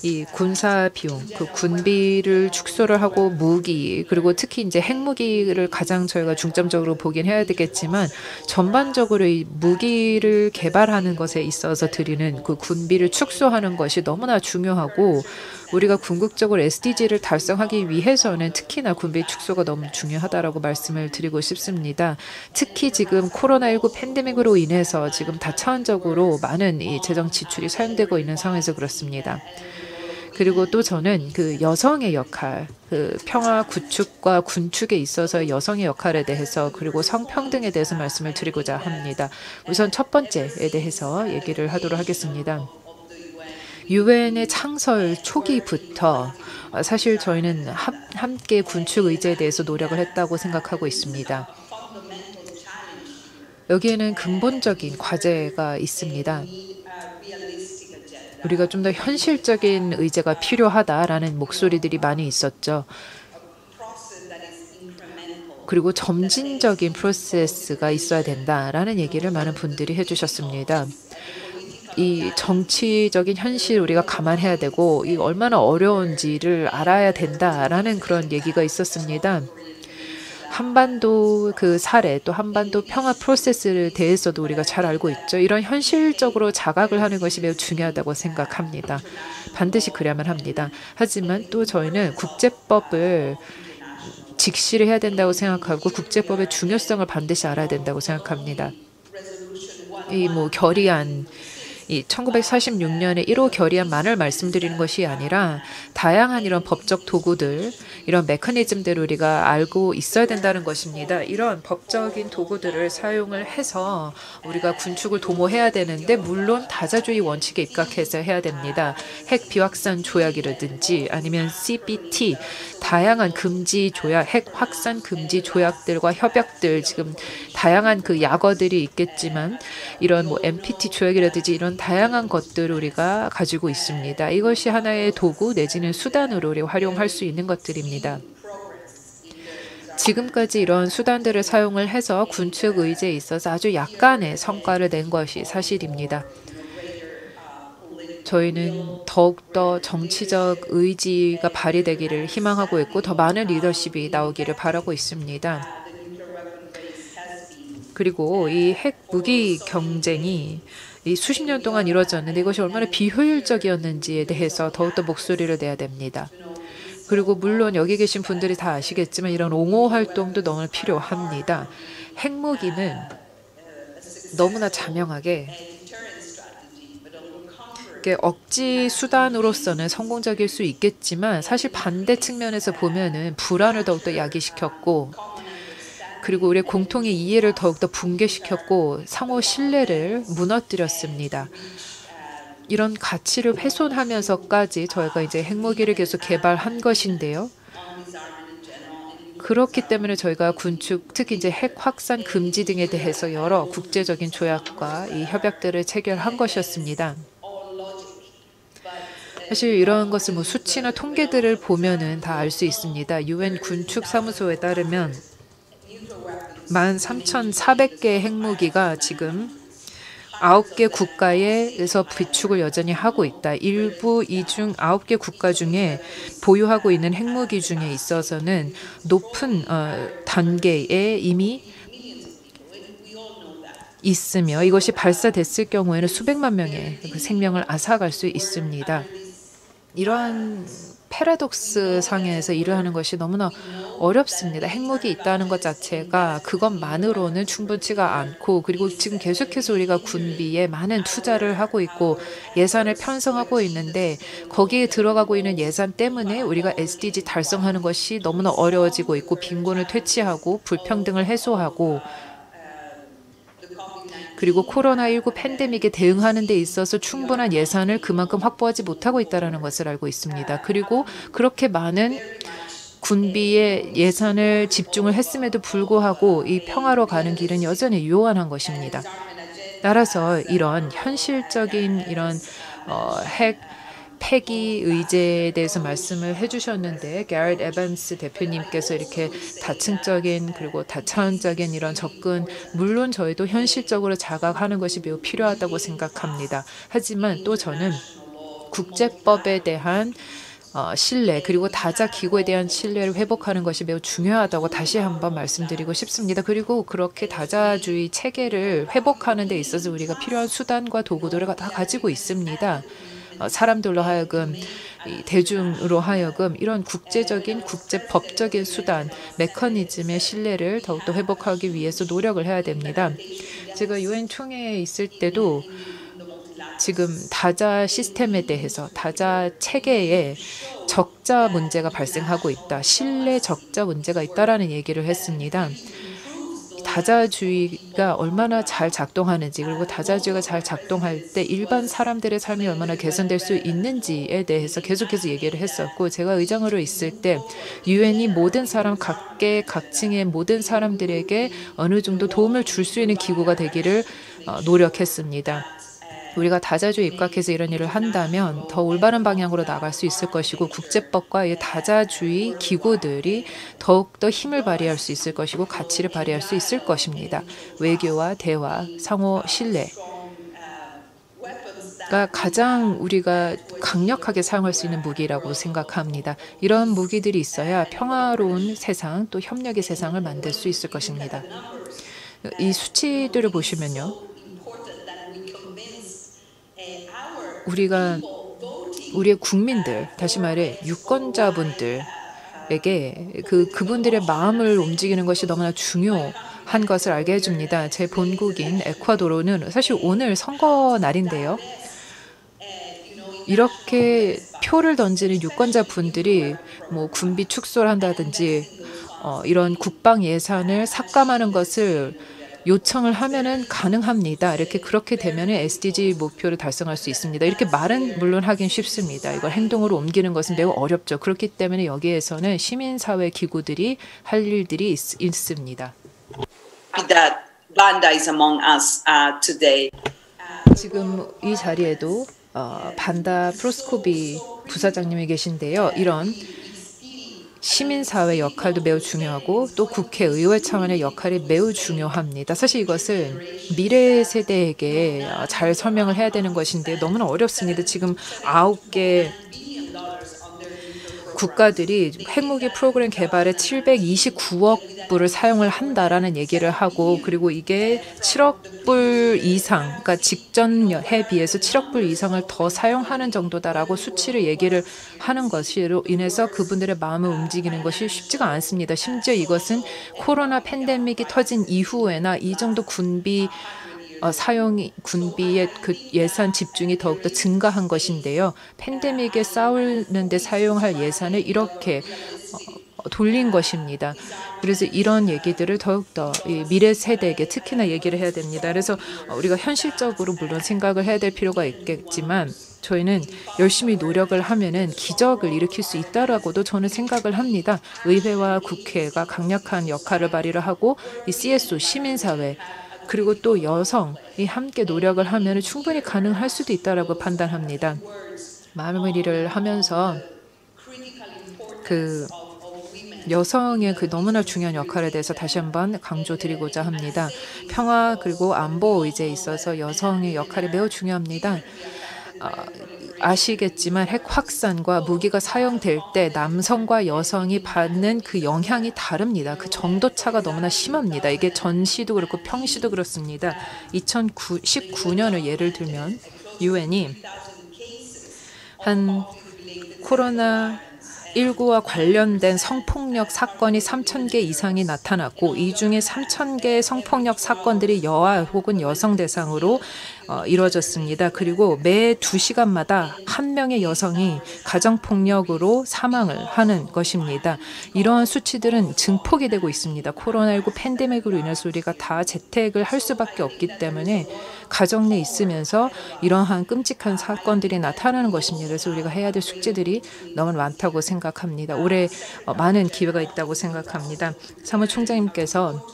이 군사 비용, 그 군비를 축소를 하고 무기, 그리고 특히 이제 핵무기를 가장 저희가 중점적으로 보긴 해야 되겠지만 전반적으로 이 무기를 개발하는 것에 있어서 드리는 그 군비를 축소하는 것이 너무나 중요하고, 우리가 궁극적으로 SDG를 달성하기 위해서는 특히나 군비 축소가 너무 중요하다라고 말씀을 드리고 싶습니다. 특히 지금 코로나19 팬데믹으로 인해서 지금 다차원적으로 많은 이 재정 지출이 사용되고 있는 상황에서 그렇습니다. 그리고 또 저는 그 여성의 역할, 그 평화 구축과 군축에 있어서 여성의 역할에 대해서, 그리고 성평등에 대해서 말씀을 드리고자 합니다. 우선 첫 번째에 대해서 얘기를 하도록 하겠습니다. 유엔의 창설 초기부터 사실 저희는 함께 군축 의제에 대해서 노력을 했다고 생각하고 있습니다. 여기에는 근본적인 과제가 있습니다. 우리가 좀 더 현실적인 의제가 필요하다라는 목소리들이 많이 있었죠. 그리고 점진적인 프로세스가 있어야 된다라는 얘기를 많은 분들이 해주셨습니다. 이 정치적인 현실 우리가 감안해야 되고 이 얼마나 어려운지를 알아야 된다라는 그런 얘기가 있었습니다. 한반도 그 사례, 또 한반도 평화 프로세스에 대해서도 우리가 잘 알고 있죠. 이런 현실적으로 자각을 하는 것이 매우 중요하다고 생각합니다. 반드시 그래야만 합니다. 하지만 또 저희는 국제법을 직시를 해야 된다고 생각하고 국제법의 중요성을 반드시 알아야 된다고 생각합니다. 이 결의안, 이 1946년의 1호 결의안만을 말씀드리는 것이 아니라 다양한 이런 법적 도구들, 이런 메커니즘들을 우리가 알고 있어야 된다는 것입니다. 이런 법적인 도구들을 사용을 해서 우리가 군축을 도모해야 되는데, 물론 다자주의 원칙에 입각해서 해야 됩니다. 핵 비확산 조약이라든지 아니면 CBT, 다양한 금지 조약, 핵 확산 금지 조약들과 협약들, 지금 다양한 그 약어들이 있겠지만 이런 NPT 조약이라든지 이런 다양한 것들을 우리가 가지고 있습니다. 이것이 하나의 도구 내지는 수단으로 우리 활용할 수 있는 것들입니다. 지금까지 이런 수단들을 사용을 해서 군축 의제에 있어서 아주 약간의 성과를 낸 것이 사실입니다. 저희는 더욱더 정치적 의지가 발휘되기를 희망하고 있고 더 많은 리더십이 나오기를 바라고 있습니다. 그리고 이 핵 무기 경쟁이 이 수십 년 동안 이루어졌는데 이것이 얼마나 비효율적이었는지에 대해서 더욱더 목소리를 내야 됩니다. 그리고 물론 여기 계신 분들이 다 아시겠지만 이런 옹호 활동도 너무 필요합니다. 핵무기는 너무나 자명하게 억지 수단으로서는 성공적일 수 있겠지만 사실 반대 측면에서 보면은 불안을 더욱더 야기시켰고, 그리고 우리의 공통의 이해를 더욱더 붕괴시켰고 상호 신뢰를 무너뜨렸습니다. 이런 가치를 훼손하면서까지 저희가 이제 핵무기를 계속 개발한 것인데요. 그렇기 때문에 저희가 군축, 특히 이제 핵 확산 금지 등에 대해서 여러 국제적인 조약과 이 협약들을 체결한 것이었습니다. 사실 이런 것을 뭐 수치나 통계들을 보면은 다 알 수 있습니다. UN 군축 사무소에 따르면 13,400개의 핵무기가 지금 9개 국가에서 비축을 여전히 하고 있다. 일부 이 중 9개 국가 중에 보유하고 있는 핵무기 중에 있어서는 높은 단계에 이미 있으며 이것이 발사됐을 경우에는 수백만 명의 생명을 앗아갈 수 있습니다. 이러한 패러독스 상에서 일을 하는 것이 너무나 어렵습니다. 핵무기 있다는 것 자체가 그것만으로는 충분치가 않고, 그리고 지금 계속해서 우리가 군비에 많은 투자를 하고 있고 예산을 편성하고 있는데 거기에 들어가고 있는 예산 때문에 우리가 SDG 달성하는 것이 너무나 어려워지고 있고, 빈곤을 퇴치하고 불평등을 해소하고, 그리고 코로나19 팬데믹에 대응하는 데 있어서 충분한 예산을 그만큼 확보하지 못하고 있다는 것을 알고 있습니다. 그리고 그렇게 많은 군비에 예산을 집중을 했음에도 불구하고 이 평화로 가는 길은 여전히 요원한 것입니다. 따라서 이런 현실적인 이런 핵 폐기 의제에 대해서 말씀을 해주셨는데, 게릿 에반스 대표님께서 이렇게 다층적인 그리고 다차원적인 이런 접근, 물론 저희도 현실적으로 자각하는 것이 매우 필요하다고 생각합니다. 하지만 또 저는 국제법에 대한 신뢰, 그리고 다자 기구에 대한 신뢰를 회복하는 것이 매우 중요하다고 다시 한번 말씀드리고 싶습니다. 그리고 그렇게 다자주의 체계를 회복하는 데 있어서 우리가 필요한 수단과 도구들을 다 가지고 있습니다. 사람들로 하여금, 대중으로 하여금 이런 국제적인 국제법적인 수단, 메커니즘의 신뢰를 더욱더 회복하기 위해서 노력을 해야 됩니다. 제가 UN 총회에 있을 때도 지금 다자 시스템에 대해서, 다자 체계에 적자 문제가 발생하고 있다, 신뢰 적자 문제가 있다라는 얘기를 했습니다. 다자주의가 얼마나 잘 작동하는지, 그리고 다자주의가 잘 작동할 때 일반 사람들의 삶이 얼마나 개선될 수 있는지에 대해서 계속해서 얘기를 했었고, 제가 의장으로 있을 때 유엔이 모든 사람, 각계각층의 모든 사람들에게 어느 정도 도움을 줄 수 있는 기구가 되기를 노력했습니다. 우리가 다자주의에 입각해서 이런 일을 한다면 더 올바른 방향으로 나갈 수 있을 것이고, 국제법과 이 다자주의 기구들이 더욱더 힘을 발휘할 수 있을 것이고 가치를 발휘할 수 있을 것입니다. 외교와 대화, 상호 신뢰가 가장 우리가 강력하게 사용할 수 있는 무기라고 생각합니다. 이런 무기들이 있어야 평화로운 세상, 또 협력의 세상을 만들 수 있을 것입니다. 이 수치들을 보시면요, 우리의 국민들, 다시 말해 유권자분들에게 그분들의 마음을 움직이는 것이 너무나 중요한 것을 알게 해줍니다. 제 본국인 에콰도르는 사실 오늘 선거 날인데요, 이렇게 표를 던지는 유권자분들이 뭐 군비 축소를 한다든지 이런 국방 예산을 삭감하는 것을 요청을 하면은 가능합니다. 그렇게 되면은 SDG 목표를 달성할 수 있습니다. 이렇게 말은 물론 하긴 쉽습니다. 이걸 행동으로 옮기는 것은 매우 어렵죠. 그렇기 때문에 여기에서는 시민사회 기구들이 할 일들이 있습니다. 지금 이 자리에도 반다 프로스코비 부사장님이 계신데요. 이런 시민사회 역할도 매우 중요하고 또 국회의회 차원의 역할이 매우 중요합니다. 사실 이것을 미래 세대에게 잘 설명을 해야 되는 것인데 너무나 어렵습니다. 지금 9개 국가들이 핵무기 프로그램 개발에 729억 불을 사용을 한다라는 얘기를 하고, 그리고 이게 7억 불 이상, 그러니까 직전에 비해서 7억 불 이상을 더 사용하는 정도다라고 수치를 얘기를 하는 것으로 인해서 그분들의 마음을 움직이는 것이 쉽지가 않습니다. 심지어 이것은 코로나 팬데믹이 터진 이후에나 이 정도 군비의 그 예산 집중이 더욱더 증가한 것인데요. 팬데믹에 싸우는 데 사용할 예산을 이렇게 돌린 것입니다. 그래서 이런 얘기들을 더욱더 이 미래 세대에게 특히나 얘기를 해야 됩니다. 그래서 우리가 현실적으로 물론 생각을 해야 될 필요가 있겠지만 저희는 열심히 노력을 하면은 기적을 일으킬 수 있다라고도 저는 생각을 합니다. 의회와 국회가 강력한 역할을 발휘를 하고 이 CSO 시민사회 그리고 또 여성이 함께 노력을 하면 충분히 가능할 수도 있다라고 판단합니다. 마무리를 하면서 그 여성의 그 너무나 중요한 역할에 대해서 다시 한번 강조드리고자 합니다. 평화 그리고 안보 의제에 있어서 여성의 역할이 매우 중요합니다. 아시겠지만 핵 확산과 무기가 사용될 때 남성과 여성이 받는 그 영향이 다릅니다. 그 정도 차가 너무나 심합니다. 이게 전시도 그렇고 평시도 그렇습니다. 2019년을 예를 들면 유엔이 한 코로나19와 관련된 성폭력 사건이 3,000개 이상이 나타났고 이 중에 3,000개의 성폭력 사건들이 여아 혹은 여성 대상으로 이루어졌습니다. 그리고 매 2시간마다 한 명의 여성이 가정폭력으로 사망을 하는 것입니다. 이러한 수치들은 증폭이 되고 있습니다. 코로나19 팬데믹으로 인해서 우리가 다 재택을 할 수밖에 없기 때문에 가정 내에 있으면서 이러한 끔찍한 사건들이 나타나는 것입니다. 그래서 우리가 해야 될 숙제들이 너무 많다고 생각합니다. 올해 많은 기회가 있다고 생각합니다. 사무총장님께서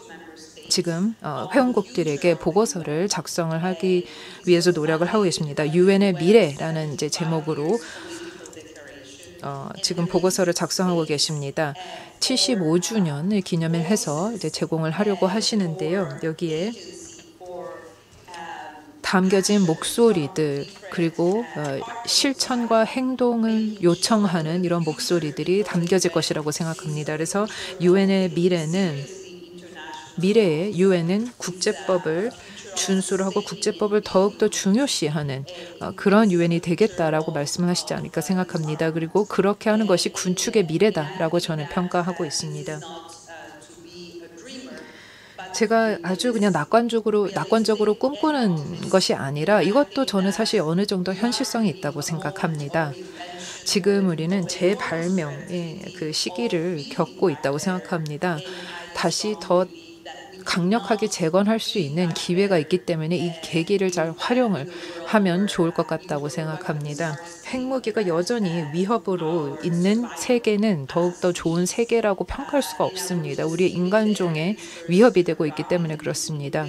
지금 회원국들에게 보고서를 작성을 하기 위해서 노력을 하고 계십니다. 유엔의 미래라는 이제 제목으로 지금 보고서를 작성하고 계십니다. 75주년을 기념해서 이제 제공을 하려고 하시는데요. 여기에 담겨진 목소리들 그리고 실천과 행동을 요청하는 이런 목소리들이 담겨질 것이라고 생각합니다. 그래서 유엔의 미래에 유엔은 국제법을 준수를 하고 국제법을 더욱더 중요시하는 그런 유엔이 되겠다라고 말씀을 하시지 않을까 생각합니다. 그리고 그렇게 하는 것이 군축의 미래다라고 저는 평가하고 있습니다. 제가 아주 그냥 낙관적으로 꿈꾸는 것이 아니라 이것도 저는 사실 어느 정도 현실성이 있다고 생각합니다. 지금 우리는 재발명의 그 시기를 겪고 있다고 생각합니다. 다시 더 강력하게 재건할 수 있는 기회가 있기 때문에 이 계기를 잘 활용을 하면 좋을 것 같다고 생각합니다. 핵무기가 여전히 위협으로 있는 세계는 더욱더 좋은 세계라고 평가할 수가 없습니다. 우리 인간종의 위협이 되고 있기 때문에 그렇습니다.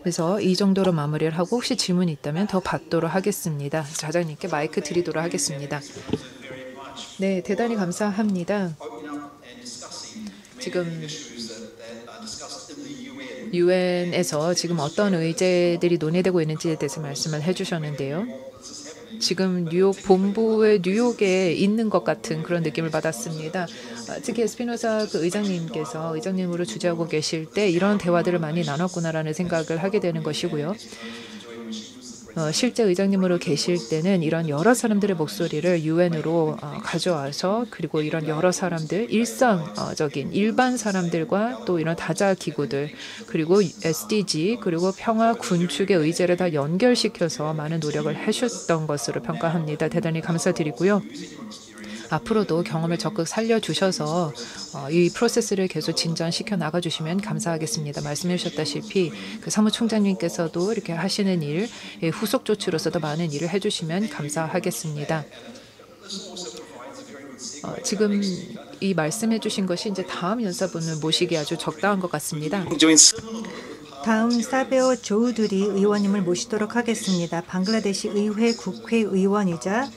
그래서 이 정도로 마무리를 하고 혹시 질문이 있다면 더 받도록 하겠습니다. 자장님께 마이크 드리도록 하겠습니다. 네, 대단히 감사합니다. 지금 유엔에서 지금 어떤 의제들이 논의되고 있는지에 대해서 말씀을 해주셨는데요. 지금 뉴욕 본부의 뉴욕에 있는 것 같은 그런 느낌을 받았습니다. 특히 에스피노사 그 의장님으로 주재하고 계실 때 이런 대화들을 많이 나눴구나라는 생각을 하게 되는 것이고요. 실제 의장님으로 계실 때는 이런 여러 사람들의 목소리를 유엔으로 가져와서 그리고 이런 여러 사람들 일상적인 일반 사람들과 또 이런 다자 기구들 그리고 SDG 그리고 평화 군축의 의제를 다 연결시켜서 많은 노력을 하셨던 것으로 평가합니다. 대단히 감사드리고요. 앞으로도 경험을 적극 살려주셔서 이 프로세스를 계속 진전시켜 나가주시면 감사하겠습니다. 말씀해 주셨다시피 그 사무총장님께서도 이렇게 하시는 일, 후속 조치로서도 많은 일을 해주시면 감사하겠습니다. 지금 이 말씀해 주신 것이 이제 다음 연사분을 모시기 아주 적당한 것 같습니다. 다음 사베오 조우두리 의원님을 모시도록 하겠습니다. 방글라데시 의회 국회의원이자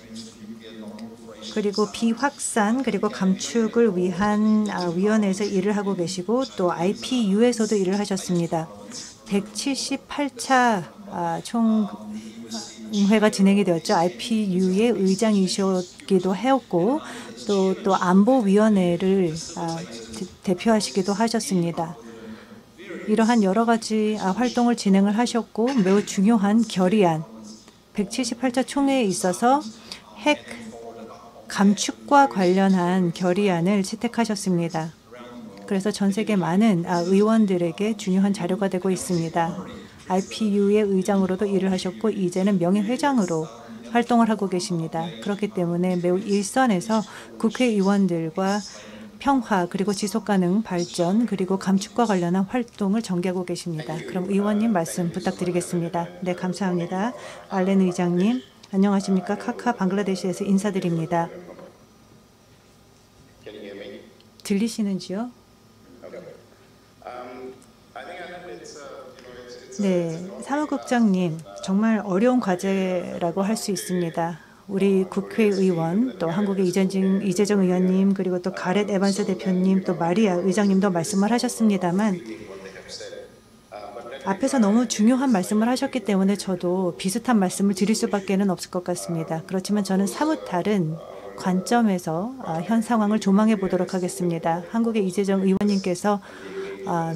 그리고 비확산 그리고 감축을 위한 위원회에서 일을 하고 계시고 또 IPU에서도 일을 하셨습니다. 178차 총회가 진행이 되었죠. IPU의 의장이시기도 했고 또 안보위원회를 대표하시기도 하셨습니다. 이러한 여러 가지 활동을 진행을 하셨고 매우 중요한 결의안 178차 총회에 있어서 핵 감축과 관련한 결의안을 채택하셨습니다. 그래서 전 세계 많은 의원들에게 중요한 자료가 되고 있습니다. IPU의 의장으로도 일을 하셨고 이제는 명예회장으로 활동을 하고 계십니다. 그렇기 때문에 매우 일선에서 국회의원들과 평화 그리고 지속가능 발전 그리고 감축과 관련한 활동을 전개하고 계십니다. 그럼 의원님 말씀 부탁드리겠습니다. 네, 감사합니다. 알렌 의장님, 안녕하십니까? 카카 방글라데시에서 인사드립니다. 들리시는지요? 네, 사무국장님, 정말 어려운 과제라고 할 수 있습니다. 우리 국회의원, 또 한국의 이재정 의원님, 그리고 또 가렛 에반스 대표님, 또 마리아 의장님도 말씀을 하셨습니다만 앞에서 너무 중요한 말씀을 하셨기 때문에 저도 비슷한 말씀을 드릴 수밖에 없을 것 같습니다. 그렇지만 저는 사뭇 다른 관점에서 현 상황을 조망해 보도록 하겠습니다. 한국의 이재정 의원님께서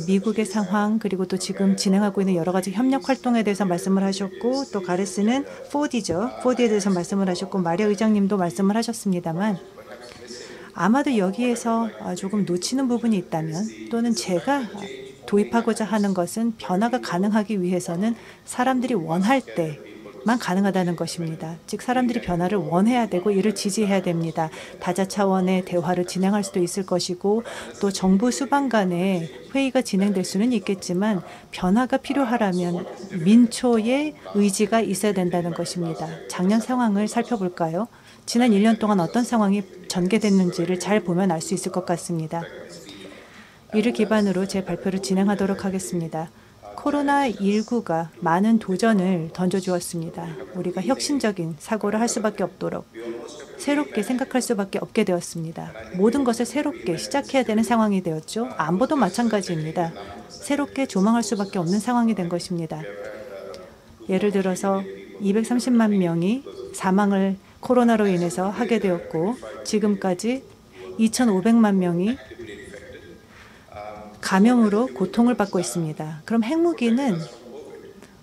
미국의 상황 그리고 또 지금 진행하고 있는 여러 가지 협력 활동에 대해서 말씀을 하셨고 또 가레스는 4D죠. 4D에 대해서 말씀을 하셨고 마리아 의장님도 말씀을 하셨습니다만 아마도 여기에서 조금 놓치는 부분이 있다면 또는 제가 도입하고자 하는 것은 변화가 가능하기 위해서는 사람들이 원할 때만 가능하다는 것입니다. 즉 사람들이 변화를 원해야 되고 이를 지지해야 됩니다. 다자 차원의 대화를 진행할 수도 있을 것이고 또 정부 수반 간의 회의가 진행될 수는 있겠지만 변화가 필요하라면 민초의 의지가 있어야 된다는 것입니다. 작년 상황을 살펴볼까요? 지난 1년 동안 어떤 상황이 전개됐는지를 잘 보면 알 수 있을 것 같습니다. 이를 기반으로 제 발표를 진행하도록 하겠습니다. 코로나19가 많은 도전을 던져주었습니다. 우리가 혁신적인 사고를 할 수밖에 없도록 새롭게 생각할 수밖에 없게 되었습니다. 모든 것을 새롭게 시작해야 되는 상황이 되었죠. 안보도 마찬가지입니다. 새롭게 조망할 수밖에 없는 상황이 된 것입니다. 예를 들어서 230만 명이 사망을 코로나로 인해서 하게 되었고 지금까지 2,500만 명이 감염으로 고통을 받고 있습니다. 그럼 핵무기는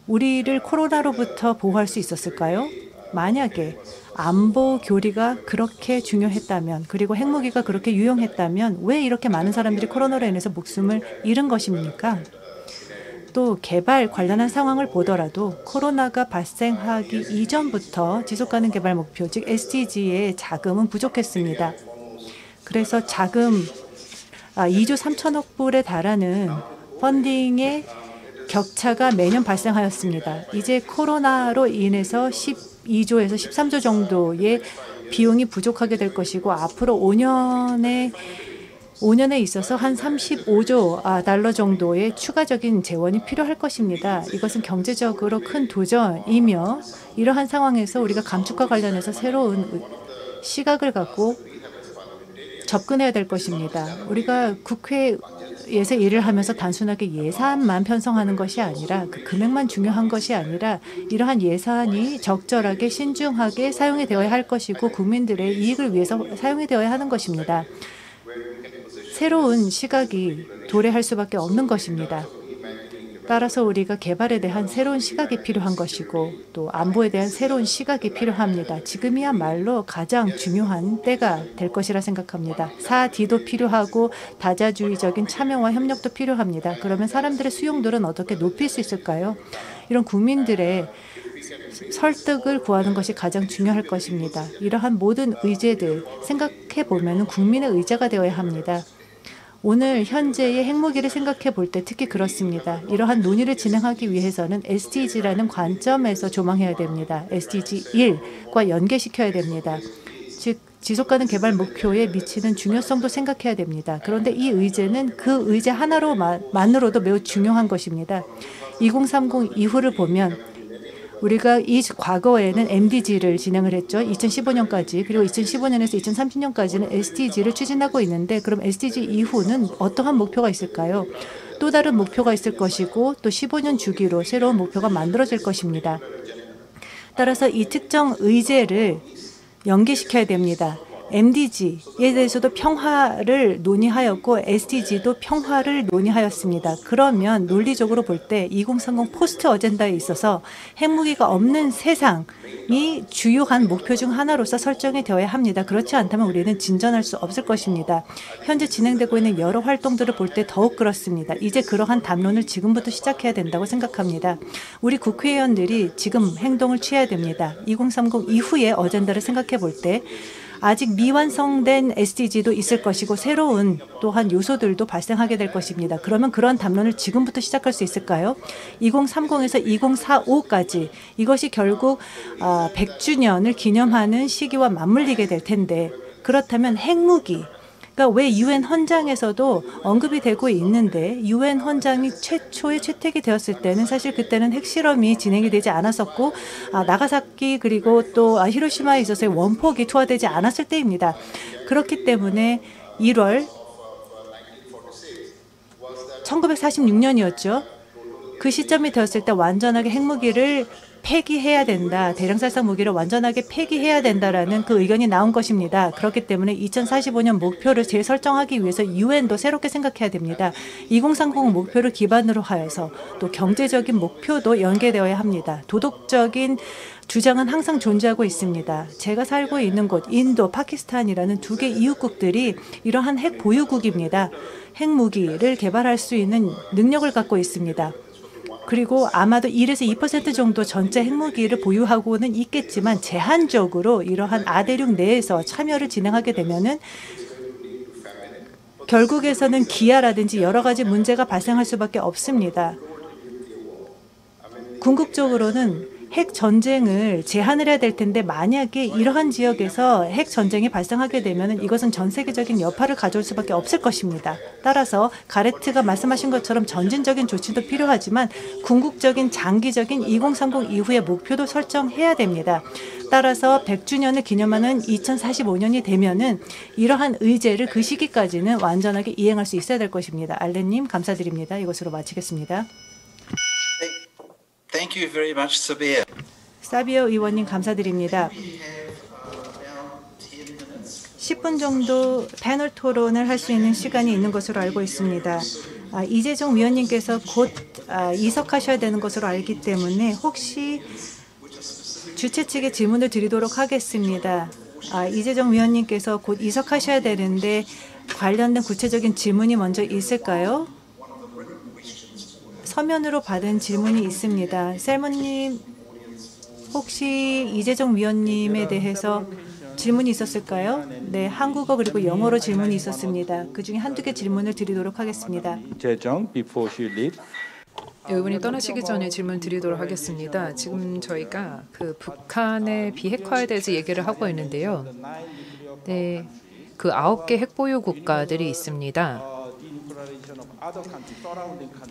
우리를 코로나로부터 보호할 수 있었을까요? 만약에 안보 교리가 그렇게 중요했다면 그리고 핵무기가 그렇게 유용했다면 왜 이렇게 많은 사람들이 코로나로 인해서 목숨을 잃은 것입니까? 또 개발 관련한 상황을 보더라도 코로나가 발생하기 이전부터 지속가능 개발 목표, 즉 SDG의 자금은 부족했습니다. 그래서 자금 2조 3천억 불에 달하는 펀딩의 격차가 매년 발생하였습니다. 이제 코로나로 인해서 12조에서 13조 정도의 비용이 부족하게 될 것이고 앞으로 5년에 있어서 한 35조 달러 정도의 추가적인 재원이 필요할 것입니다. 이것은 경제적으로 큰 도전이며 이러한 상황에서 우리가 감축과 관련해서 새로운 시각을 갖고 접근해야 될 것입니다. 우리가 국회에서 일을 하면서 단순하게 예산만 편성하는 것이 아니라 그 금액만 중요한 것이 아니라 이러한 예산이 적절하게 신중하게 사용이 되어야 할 것이고 국민들의 이익을 위해서 사용이 되어야 하는 것입니다. 새로운 시각이 도래할 수밖에 없는 것입니다. 따라서 우리가 개발에 대한 새로운 시각이 필요한 것이고 또 안보에 대한 새로운 시각이 필요합니다. 지금이야말로 가장 중요한 때가 될 것이라 생각합니다. 4D도 필요하고 다자주의적인 참여와 협력도 필요합니다. 그러면 사람들의 수용도는 어떻게 높일 수 있을까요? 이런 국민들의 설득을 구하는 것이 가장 중요할 것입니다. 이러한 모든 의제들 생각해 보면 국민의 의제가 되어야 합니다. 오늘 현재의 핵무기를 생각해 볼 때 특히 그렇습니다. 이러한 논의를 진행하기 위해서는 SDG라는 관점에서 조망해야 됩니다. SDG 1과 연계시켜야 됩니다. 즉 지속가능 개발 목표에 미치는 중요성도 생각해야 됩니다. 그런데 이 의제는 그 의제 하나로만으로도 매우 중요한 것입니다. 2030 이후를 보면 우리가 이 과거에는 MDG를 진행을 했죠. 2015년까지. 그리고 2015년에서 2030년까지는 SDG를 추진하고 있는데 그럼 SDG 이후는 어떠한 목표가 있을까요? 또 다른 목표가 있을 것이고 또 15년 주기로 새로운 목표가 만들어질 것입니다. 따라서 이 특정 의제를 연계시켜야 됩니다. MDG에 대해서도 평화를 논의하였고 SDG도 평화를 논의하였습니다. 그러면 논리적으로 볼 때 2030 포스트 어젠다에 있어서 핵무기가 없는 세상이 주요한 목표 중 하나로서 설정이 되어야 합니다. 그렇지 않다면 우리는 진전할 수 없을 것입니다. 현재 진행되고 있는 여러 활동들을 볼 때 더욱 그렇습니다. 이제 그러한 담론을 지금부터 시작해야 된다고 생각합니다. 우리 국회의원들이 지금 행동을 취해야 됩니다. 2030 이후의 어젠다를 생각해 볼 때 아직 미완성된 SDG도 있을 것이고 새로운 또한 요소들도 발생하게 될 것입니다. 그러면 그런 담론을 지금부터 시작할 수 있을까요? 2030에서 2045까지 이것이 결국 100주년을 기념하는 시기와 맞물리게 될 텐데 그렇다면 핵무기 그러니까 왜 유엔 헌장에서도 언급이 되고 있는데 유엔 헌장이 최초에 채택이 되었을 때는 사실 그때는 핵실험이 진행이 되지 않았었고 나가사키 그리고 또 히로시마에 있어서의 원폭이 투하되지 않았을 때입니다. 그렇기 때문에 1월 1946년이었죠. 그 시점이 되었을 때 완전하게 핵무기를 폐기해야 된다. 대량살상 무기를 완전하게 폐기해야 된다라는 그 의견이 나온 것입니다. 그렇기 때문에 2045년 목표를 재설정하기 위해서 유엔도 새롭게 생각해야 됩니다. 2030 목표를 기반으로 하여서 또 경제적인 목표도 연계되어야 합니다. 도덕적인 주장은 항상 존재하고 있습니다. 제가 살고 있는 곳 인도, 파키스탄이라는 두 개 이웃국들이 이러한 핵 보유국입니다. 핵무기를 개발할 수 있는 능력을 갖고 있습니다. 그리고 아마도 1에서 2% 정도 전체 핵무기를 보유하고는 있겠지만 제한적으로 이러한 아대륙 내에서 참여를 진행하게 되면은 결국에서는 기아라든지 여러 가지 문제가 발생할 수밖에 없습니다. 궁극적으로는 핵 전쟁을 제한을 해야 될 텐데 만약에 이러한 지역에서 핵 전쟁이 발생하게 되면 이것은 전 세계적인 여파를 가져올 수밖에 없을 것입니다. 따라서 가레트가 말씀하신 것처럼 전진적인 조치도 필요하지만 궁극적인 장기적인 2030 이후의 목표도 설정해야 됩니다. 따라서 100주년을 기념하는 2045년이 되면은 이러한 의제를 그 시기까지는 완전하게 이행할 수 있어야 될 것입니다. 알렌님 감사드립니다. 이것으로 마치겠습니다. Thank you very much, Sabir. 사비어 의원님 감사드립니다. 10분 정도 패널 토론을 할 수 있는 시간이 있는 것으로 알고 있습니다. 이재정 위원님께서 곧 이석하셔야 되는 것으로 알기 때문에 혹시 주최 측에 질문을 드리도록 하겠습니다. 이재정 위원님께서 곧 이석하셔야 되는데 관련된 구체적인 질문이 먼저 있을까요? 서면으로 받은 질문이 있습니다. 셀머님 혹시 이재정 위원님에 대해서 질문이 있었을까요? 네, 한국어 그리고 영어로 질문이 있었습니다. 그중에 한두 개 질문을 드리도록 하겠습니다. 재정 before she leaves. 의원이 떠나시기 전에 질문 드리도록 하겠습니다. 지금 저희가 그 북한의 비핵화에 대해서 얘기를 하고 있는데요. 네, 그 9개 핵보유 국가들이 있습니다.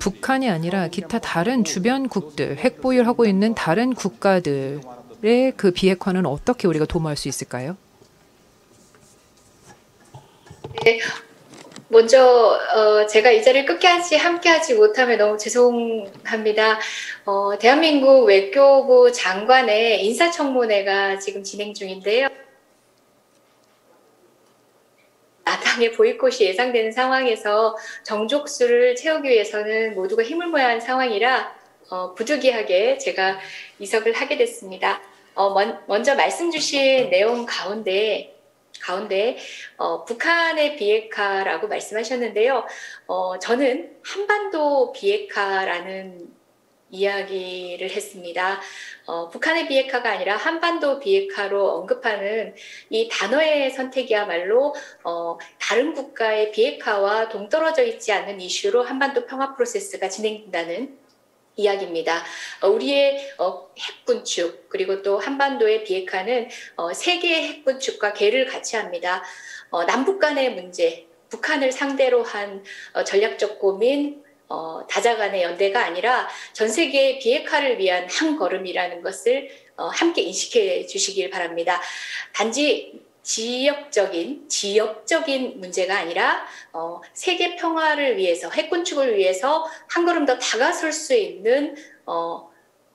북한이 아니라 기타 다른 주변국들, 핵보유를 하고 있는 다른 국가들의 그 비핵화는 어떻게 우리가 도모할 수 있을까요? 네, 먼저 제가 이 자리를 끝까지 함께하지 못하면 너무 죄송합니다. 대한민국 외교부 장관의 인사청문회가 지금 진행 중인데요. 야당의 보이콧이 예상되는 상황에서 정족수를 채우기 위해서는 모두가 힘을 모아야 하는 상황이라 부득이하게 제가 이석을 하게 됐습니다. 먼저 말씀 주신 내용 가운데 북한의 비핵화라고 말씀하셨는데요. 저는 한반도 비핵화라는 이야기를 했습니다. 북한의 비핵화가 아니라 한반도 비핵화로 언급하는 이 단어의 선택이야말로 다른 국가의 비핵화와 동떨어져 있지 않는 이슈로 한반도 평화 프로세스가 진행된다는 이야기입니다. 우리의 핵군축 그리고 또 한반도의 비핵화는 세 개의 핵군축과 개를 같이 합니다. 남북 간의 문제, 북한을 상대로 한 전략적 고민, 다자 간의 연대가 아니라 전 세계의 비핵화를 위한 한 걸음이라는 것을 함께 인식해 주시길 바랍니다. 단지 지역적인 문제가 아니라 세계 평화를 위해서 핵군축을 위해서 한 걸음 더 다가설 수 있는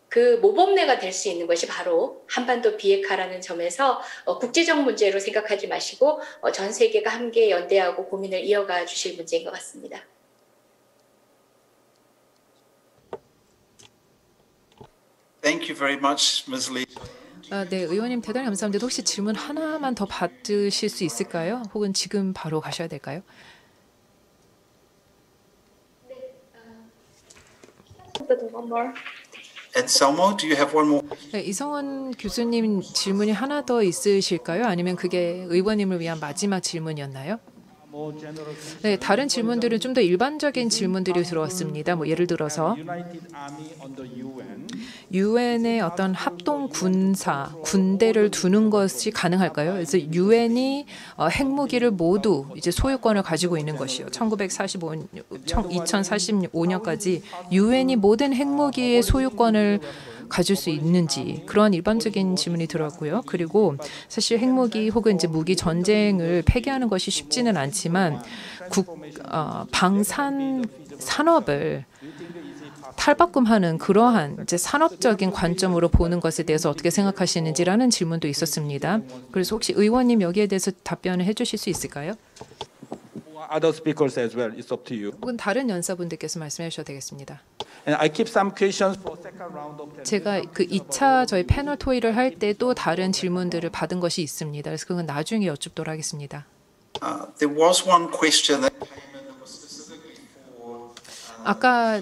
그 모범례가 될 수 있는 것이 바로 한반도 비핵화라는 점에서 국제적 문제로 생각하지 마시고 전 세계가 함께 연대하고 고민을 이어가 주실 문제인 것 같습니다. Thank you very much, Ms. Lee. 네, 의원님 대단히 감사합니다. 혹시 질문 하나만 더 받으실 수 있을까요? 혹은 지금 바로 가셔야 될까요? Anselmo, do you have one more? 네, 이성원 교수님 질문이 하나 더 있으실까요? 아니면 그게 의원님을 위한 마지막 질문이었나요? 네, 다른 질문들은 좀 더 일반적인 질문들이 들어왔습니다. 뭐 예를 들어서 유엔의 어떤 합동 군사, 군대를 두는 것이 가능할까요? 그래서 유엔이 핵무기를 모두 이제 소유권을 가지고 있는 것이요. 2045년까지 유엔이 모든 핵무기의 소유권을 가질 수 있는지 그런 일반적인 질문이 들어왔고요. 그리고 사실 핵무기 혹은 이제 무기 전쟁을 폐기하는 것이 쉽지는 않지만 방산 산업을 탈바꿈하는 그러한 이제 산업적인 관점으로 보는 것에 대해서 어떻게 생각하시는지라는 질문도 있었습니다. 그래서 혹시 의원님 여기에 대해서 답변을 해주실 수 있을까요? Other speakers as well. It's up to you. 혹은 다른 연사분들께서 말씀해 주셔도 되겠습니다. And I keep some questions for second round of. 제가 그 2차 저희 패널 토의를 할 때 또 다른 질문들을 받은 것이 있습니다. 그래서 그건 나중에 여쭙도록 하겠습니다. There was one question that came in that was specifically for 아까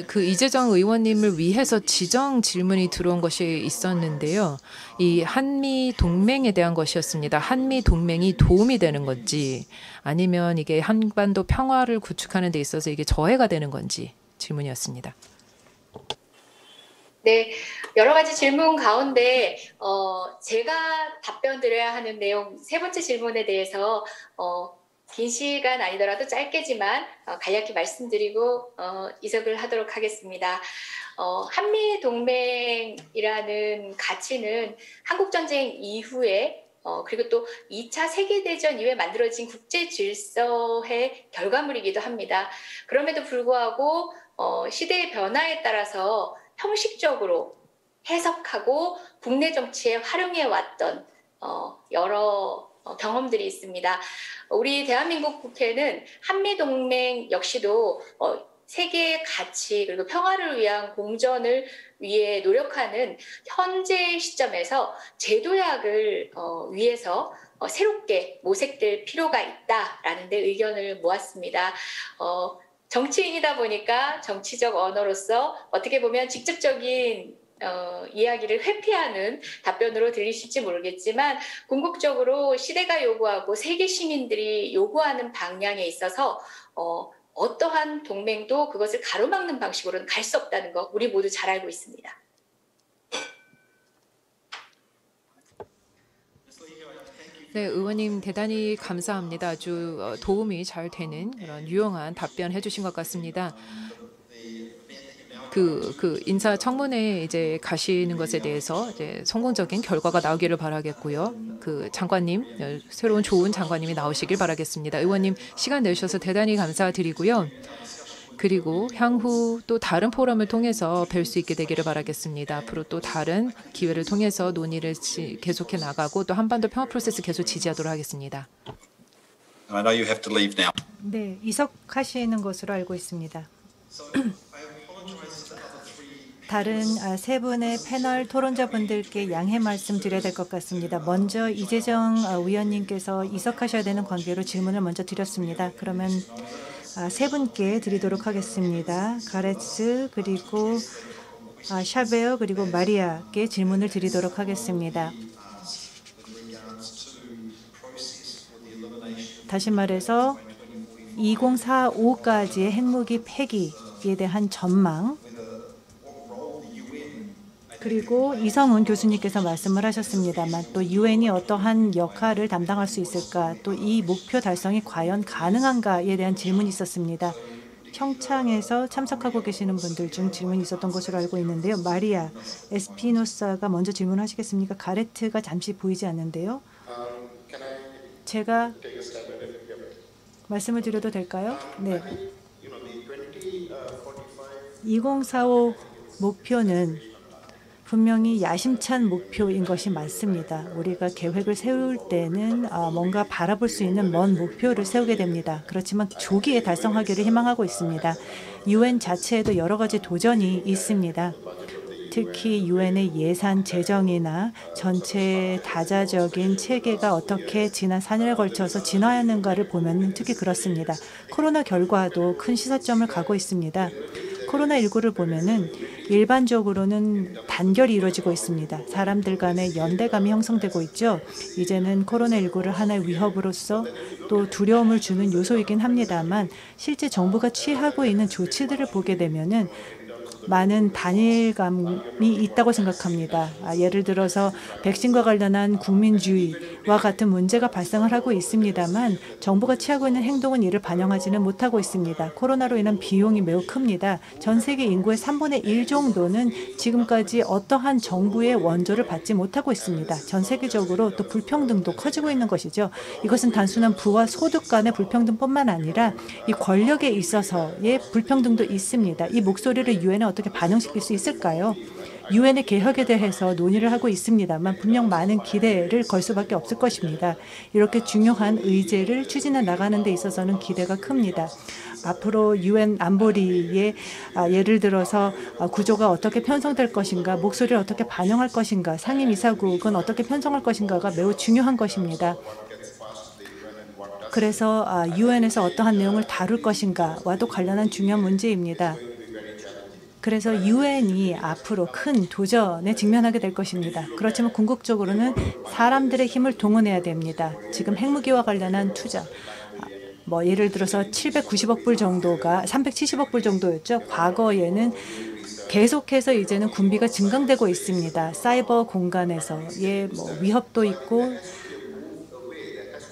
그 이재정 의원님을 위해서 지정 질문이 들어온 것이 있었는데요. 이 한미 동맹에 대한 것이었습니다. 한미 동맹이 도움이 되는 건지 아니면 이게 한반도 평화를 구축하는 데 있어서 이게 저해가 되는 건지 질문이었습니다. 네, 여러 가지 질문 가운데 제가 답변 드려야 하는 내용 세 번째 질문에 대해서 긴 시간 아니더라도 짧게지만 간략히 말씀드리고 이석을 하도록 하겠습니다. 한미 동맹이라는 가치는 한국전쟁 이후에 그리고 또 2차 세계대전 이후에 만들어진 국제 질서의 결과물이기도 합니다. 그럼에도 불구하고 시대의 변화에 따라서 형식적으로 해석하고 국내 정치에 활용해 왔던 여러 경험들이 있습니다. 우리 대한민국 국회는 한미동맹 역시도 세계의 가치 그리고 평화를 위한 공전을 위해 노력하는 현재 시점에서 제도약을 위해서 새롭게 모색될 필요가 있다라는 데 의견을 모았습니다. 정치인이다 보니까 정치적 언어로서 어떻게 보면 직접적인 이야기를 회피하는 답변으로 들리실지 모르겠지만 궁극적으로 시대가 요구하고 세계 시민들이 요구하는 방향에 있어서 어떠한 동맹도 그것을 가로막는 방식으로는 갈 수 없다는 거 우리 모두 잘 알고 있습니다. 네, 의원님 대단히 감사합니다. 아주 도움이 잘 되는 그런 유용한 답변 해주신 것 같습니다. 그 인사청문회에 이제 가시는 것에 대해서 이제 성공적인 결과가 나오기를 바라겠고요. 그 장관님, 새로운 좋은 장관님이 나오시길 바라겠습니다. 의원님 시간 내주셔서 대단히 감사드리고요. 그리고 향후 또 다른 포럼을 통해서 뵐 수 있게 되기를 바라겠습니다. 앞으로 또 다른 기회를 통해서 논의를 계속해 나가고 또 한반도 평화 프로세스 계속 지지하도록 하겠습니다. I know you have to leave now. 네, 이석하시는 것으로 알고 있습니다. 다른 세 분의 패널 토론자분들께 양해 말씀드려야 될 것 같습니다. 먼저 이재정 위원님께서 이석하셔야 되는 관계로 질문을 먼저 드렸습니다. 그러면 세 분께 드리도록 하겠습니다. 가레츠 그리고 샤베어 그리고 마리아께 질문을 드리도록 하겠습니다. 다시 말해서 2045까지의 핵무기 폐기에 대한 전망 그리고 이성훈 교수님께서 말씀을 하셨습니다만 또 유엔이 어떠한 역할을 담당할 수 있을까 또 이 목표 달성이 과연 가능한가에 대한 질문이 있었습니다. 평창에서 참석하고 계시는 분들 중 질문이 있었던 것으로 알고 있는데요. 마리아 에스피노사가 먼저 질문하시겠습니까? 가레트가 잠시 보이지 않는데요. 제가 말씀을 드려도 될까요? 네. 2045 목표는 분명히 야심찬 목표인 것이 맞습니다. 우리가 계획을 세울 때는 뭔가 바라볼 수 있는 먼 목표를 세우게 됩니다. 그렇지만 조기에 달성하기를 희망하고 있습니다. UN 자체에도 여러 가지 도전이 있습니다. 특히 유엔의 예산 재정이나 전체 다자적인 체계가 어떻게 지난 4년에 걸쳐서 진화하는가를 보면 특히 그렇습니다. 코로나 결과도 큰 시사점을 가고 있습니다. 코로나19를 보면은 일반적으로는 단결이 이루어지고 있습니다. 사람들 간의 연대감이 형성되고 있죠. 이제는 코로나19를 하나의 위협으로서 또 두려움을 주는 요소이긴 합니다만 실제 정부가 취하고 있는 조치들을 보게 되면은 많은 단일감이 있다고 생각합니다. 예를 들어서 백신과 관련한 국민주의와 같은 문제가 발생을 하고 있습니다만 정부가 취하고 있는 행동은 이를 반영하지는 못하고 있습니다. 코로나로 인한 비용이 매우 큽니다. 전 세계 인구의 3분의 1 정도는 지금까지 어떠한 정부의 원조를 받지 못하고 있습니다. 전 세계적으로 또 불평등도 커지고 있는 것이죠. 이것은 단순한 부와 소득 간의 불평등뿐만 아니라 이 권력에 있어서의 불평등도 있습니다. 이 목소리를 유엔에 어떻게 반영시킬 수 있을까요? 유엔의 개혁에 대해서 논의를 하고 있습니다만 분명 많은 기대를 걸 수밖에 없을 것입니다. 이렇게 중요한 의제를 추진해 나가는 데 있어서는 기대가 큽니다. 앞으로 유엔 안보리의 예를 들어서 구조가 어떻게 편성될 것인가, 목소리를 어떻게 반영할 것인가, 상임이사국은 어떻게 편성할 것인가가 매우 중요한 것입니다. 그래서 유엔에서 어떠한 내용을 다룰 것인가와도 관련한 중요한 문제입니다. 그래서 유엔이 앞으로 큰 도전에 직면하게 될 것입니다. 그렇지만 궁극적으로는 사람들의 힘을 동원해야 됩니다. 지금 핵무기와 관련한 투자, 예를 들어서 790억 불 정도가 370억 불 정도였죠. 과거에는 계속해서 이제는 군비가 증강되고 있습니다. 사이버 공간에서의 위협도 있고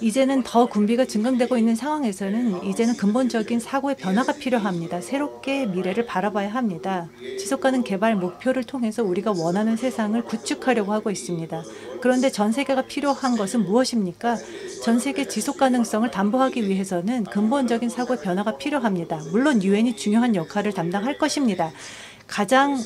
이제는 더 군비가 증강되고 있는 상황에서는 이제는 근본적인 사고의 변화가 필요합니다. 새롭게 미래를 바라봐야 합니다. 지속가능 개발 목표를 통해서 우리가 원하는 세상을 구축하려고 하고 있습니다. 그런데 전 세계가 필요한 것은 무엇입니까? 전 세계 지속 가능성을 담보하기 위해서는 근본적인 사고의 변화가 필요합니다. 물론 유엔이 중요한 역할을 담당할 것입니다. 가장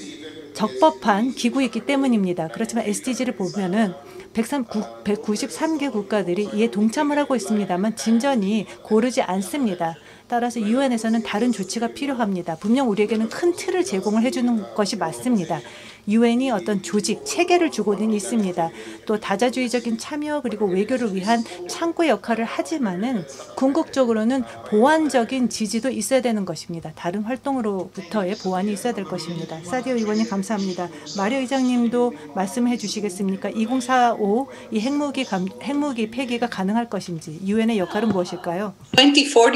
적법한 기구이기 때문입니다. 그렇지만 SDG를 보면은 193개 국가들이 이에 동참을 하고 있습니다만 진전이 고르지 않습니다. 따라서 유엔에서는 다른 조치가 필요합니다. 분명 우리에게는 큰 틀을 제공을 해주는 것이 맞습니다. 유엔이 어떤 조직, 체계를 주고는 있습니다. 또 다자주의적인 참여 그리고 외교를 위한 창구의 역할을 하지만은 궁극적으로는 보완적인 지지도 있어야 되는 것입니다. 다른 활동으로부터의 보완이 있어야 될 것입니다. 사디오 의원님 감사합니다. 마리오 의장님도 말씀해 주시겠습니까? 2045 이 핵무기 폐기가 가능할 것인지 유엔의 역할은 무엇일까요? 2045.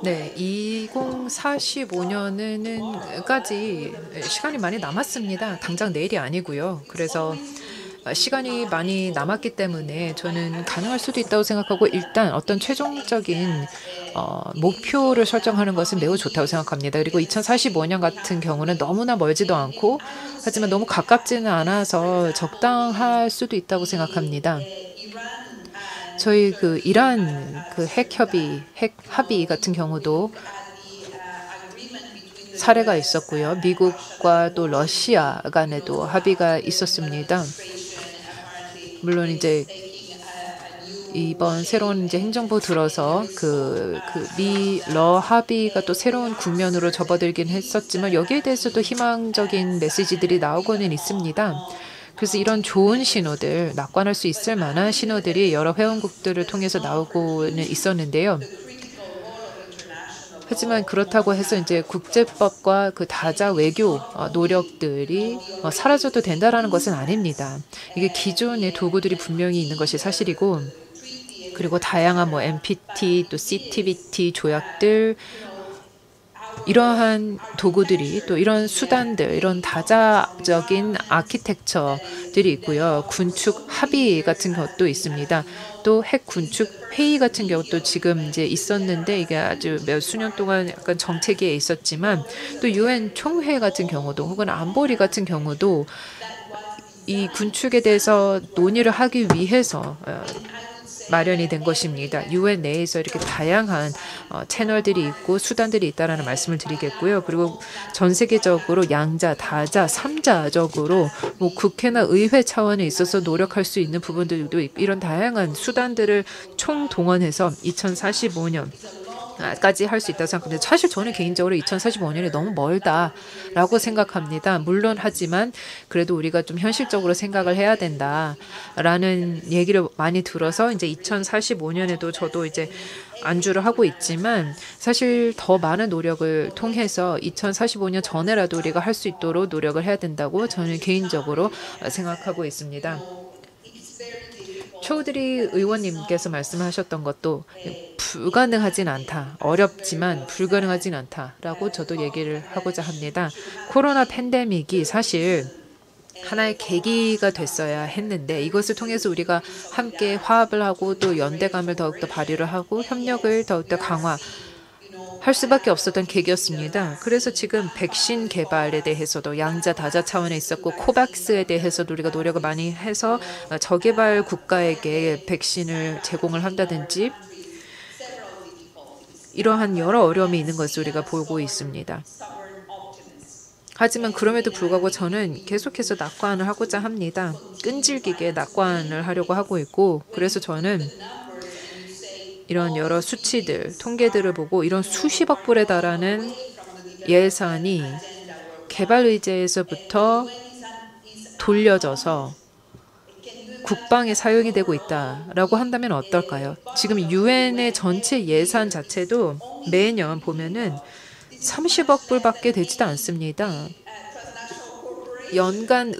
네, 2045년까지 시간이 많이 남았습니다. 당장 내일이 아니고요. 그래서 시간이 많이 남았기 때문에 저는 가능할 수도 있다고 생각하고 일단 어떤 최종적인 목표를 설정하는 것은 매우 좋다고 생각합니다. 그리고 2045년 같은 경우는 너무나 멀지도 않고 하지만 너무 가깝지는 않아서 적당할 수도 있다고 생각합니다. 저희 이란 핵 합의 같은 경우도 사례가 있었고요. 미국과 또 러시아 간에도 합의가 있었습니다. 물론 이제 이번 새로운 행정부 들어서 미러 합의가 또 새로운 국면으로 접어들긴 했었지만 여기에 대해서도 희망적인 메시지들이 나오고는 있습니다. 그래서 이런 좋은 신호들, 낙관할 수 있을 만한 신호들이 여러 회원국들을 통해서 나오고는 있었는데요. 하지만 그렇다고 해서 이제 국제법과 다자 외교 노력들이 사라져도 된다라는 것은 아닙니다. 이게 기존의 도구들이 분명히 있는 것이 사실이고, 그리고 다양한 NPT 또 CTBT 조약들 이러한 도구들이 또 이런 수단들, 이런 다자적인 아키텍처들이 있고요. 군축 합의 같은 것도 있습니다. 또 핵 군축 회의 같은 경우도 지금 이제 있었는데 이게 아주 몇 수년 동안 약간 정체기에 있었지만 또 유엔 총회 같은 경우도 혹은 안보리 같은 경우도 이 군축에 대해서 논의를 하기 위해서 마련이 된 것입니다. 유엔 내에서 이렇게 다양한 채널들이 있고 수단들이 있다라는 말씀을 드리겠고요. 그리고 전 세계적으로 양자, 다자, 삼자적으로 뭐 국회나 의회 차원에 있어서 노력할 수 있는 부분들도 있고 이런 다양한 수단들을 총동원해서 2045년 까지 할 수 있다고 생각합니다. 사실 저는 개인적으로 2045년이 너무 멀다라고 생각합니다. 물론 하지만 그래도 우리가 좀 현실적으로 생각을 해야 된다라는 얘기를 많이 들어서 이제 2045년에도 저도 이제 안주를 하고 있지만 사실 더 많은 노력을 통해서 2045년 전에라도 우리가 할 수 있도록 노력을 해야 된다고 저는 개인적으로 생각하고 있습니다. 초우드리 의원님께서 말씀하셨던 것도 불가능하진 않다. 어렵지만 불가능하진 않다라고 저도 얘기를 하고자 합니다. 코로나 팬데믹이 사실 하나의 계기가 됐어야 했는데 이것을 통해서 우리가 함께 화합을 하고 또 연대감을 더욱더 발휘를 하고 협력을 더욱더 강화할 수밖에 없었던 계기였습니다. 그래서 지금 백신 개발에 대해서도 양자 다자 차원에 있었고 코박스에 대해서도 우리가 노력을 많이 해서 저개발 국가에게 백신을 제공을 한다든지 이러한 여러 어려움이 있는 것을 우리가 보고 있습니다. 하지만 그럼에도 불구하고 저는 계속해서 낙관을 하고자 합니다. 끈질기게 낙관을 하려고 하고 있고 그래서 저는 이런 여러 수치들, 통계들을 보고 이런 수십억 불에 달하는 예산이 개발 의제에서부터 돌려져서 국방에 사용이 되고 있다라고 한다면 어떨까요? 지금 유엔의 전체 예산 자체도 매년 보면은 30억 불밖에 되지도 않습니다. 연간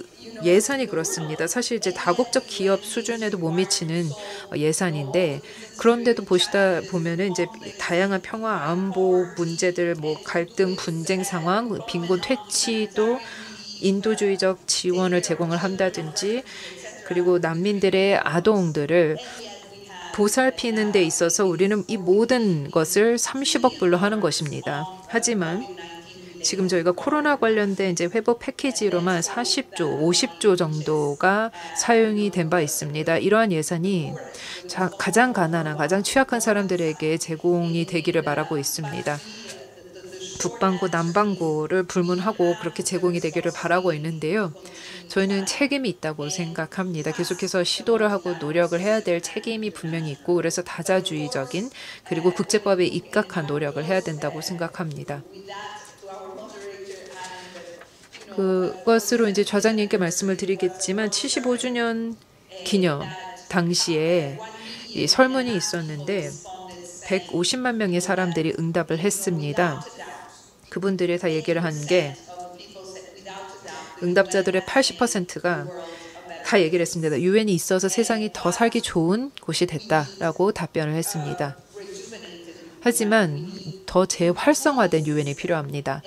예산이 그렇습니다. 사실 이제 다국적 기업 수준에도 못 미치는 예산인데 그런데도 보시다 보면은 이제 다양한 평화 안보 문제들, 뭐 갈등 분쟁 상황, 빈곤 퇴치도 인도주의적 지원을 제공을 한다든지 그리고 난민들의 아동들을 보살피는 데 있어서 우리는 이 모든 것을 30억 불로 하는 것입니다. 하지만 지금 저희가 코로나 관련된 이제 회복 패키지로만 40조, 50조 정도가 사용이 된 바 있습니다. 이러한 예산이 가장 가난한, 가장 취약한 사람들에게 제공이 되기를 바라고 있습니다. 북반구, 남반구를 불문하고 그렇게 제공이 되기를 바라고 있는데요. 저희는 책임이 있다고 생각합니다. 계속해서 시도를 하고 노력을 해야 될 책임이 분명히 있고 그래서 다자주의적인 그리고 국제법에 입각한 노력을 해야 된다고 생각합니다. 그것으로 이제 좌장님께 말씀을 드리겠지만 75주년 기념 당시에 이 설문이 있었는데 150만 명의 사람들이 응답을 했습니다. 그분들이 다 얘기를 한 게 응답자들의 80%가 다 얘기를 했습니다. 유엔이 있어서 세상이 더 살기 좋은 곳이 됐다라고 답변을 했습니다. 하지만 더 재활성화된 유엔이 필요합니다.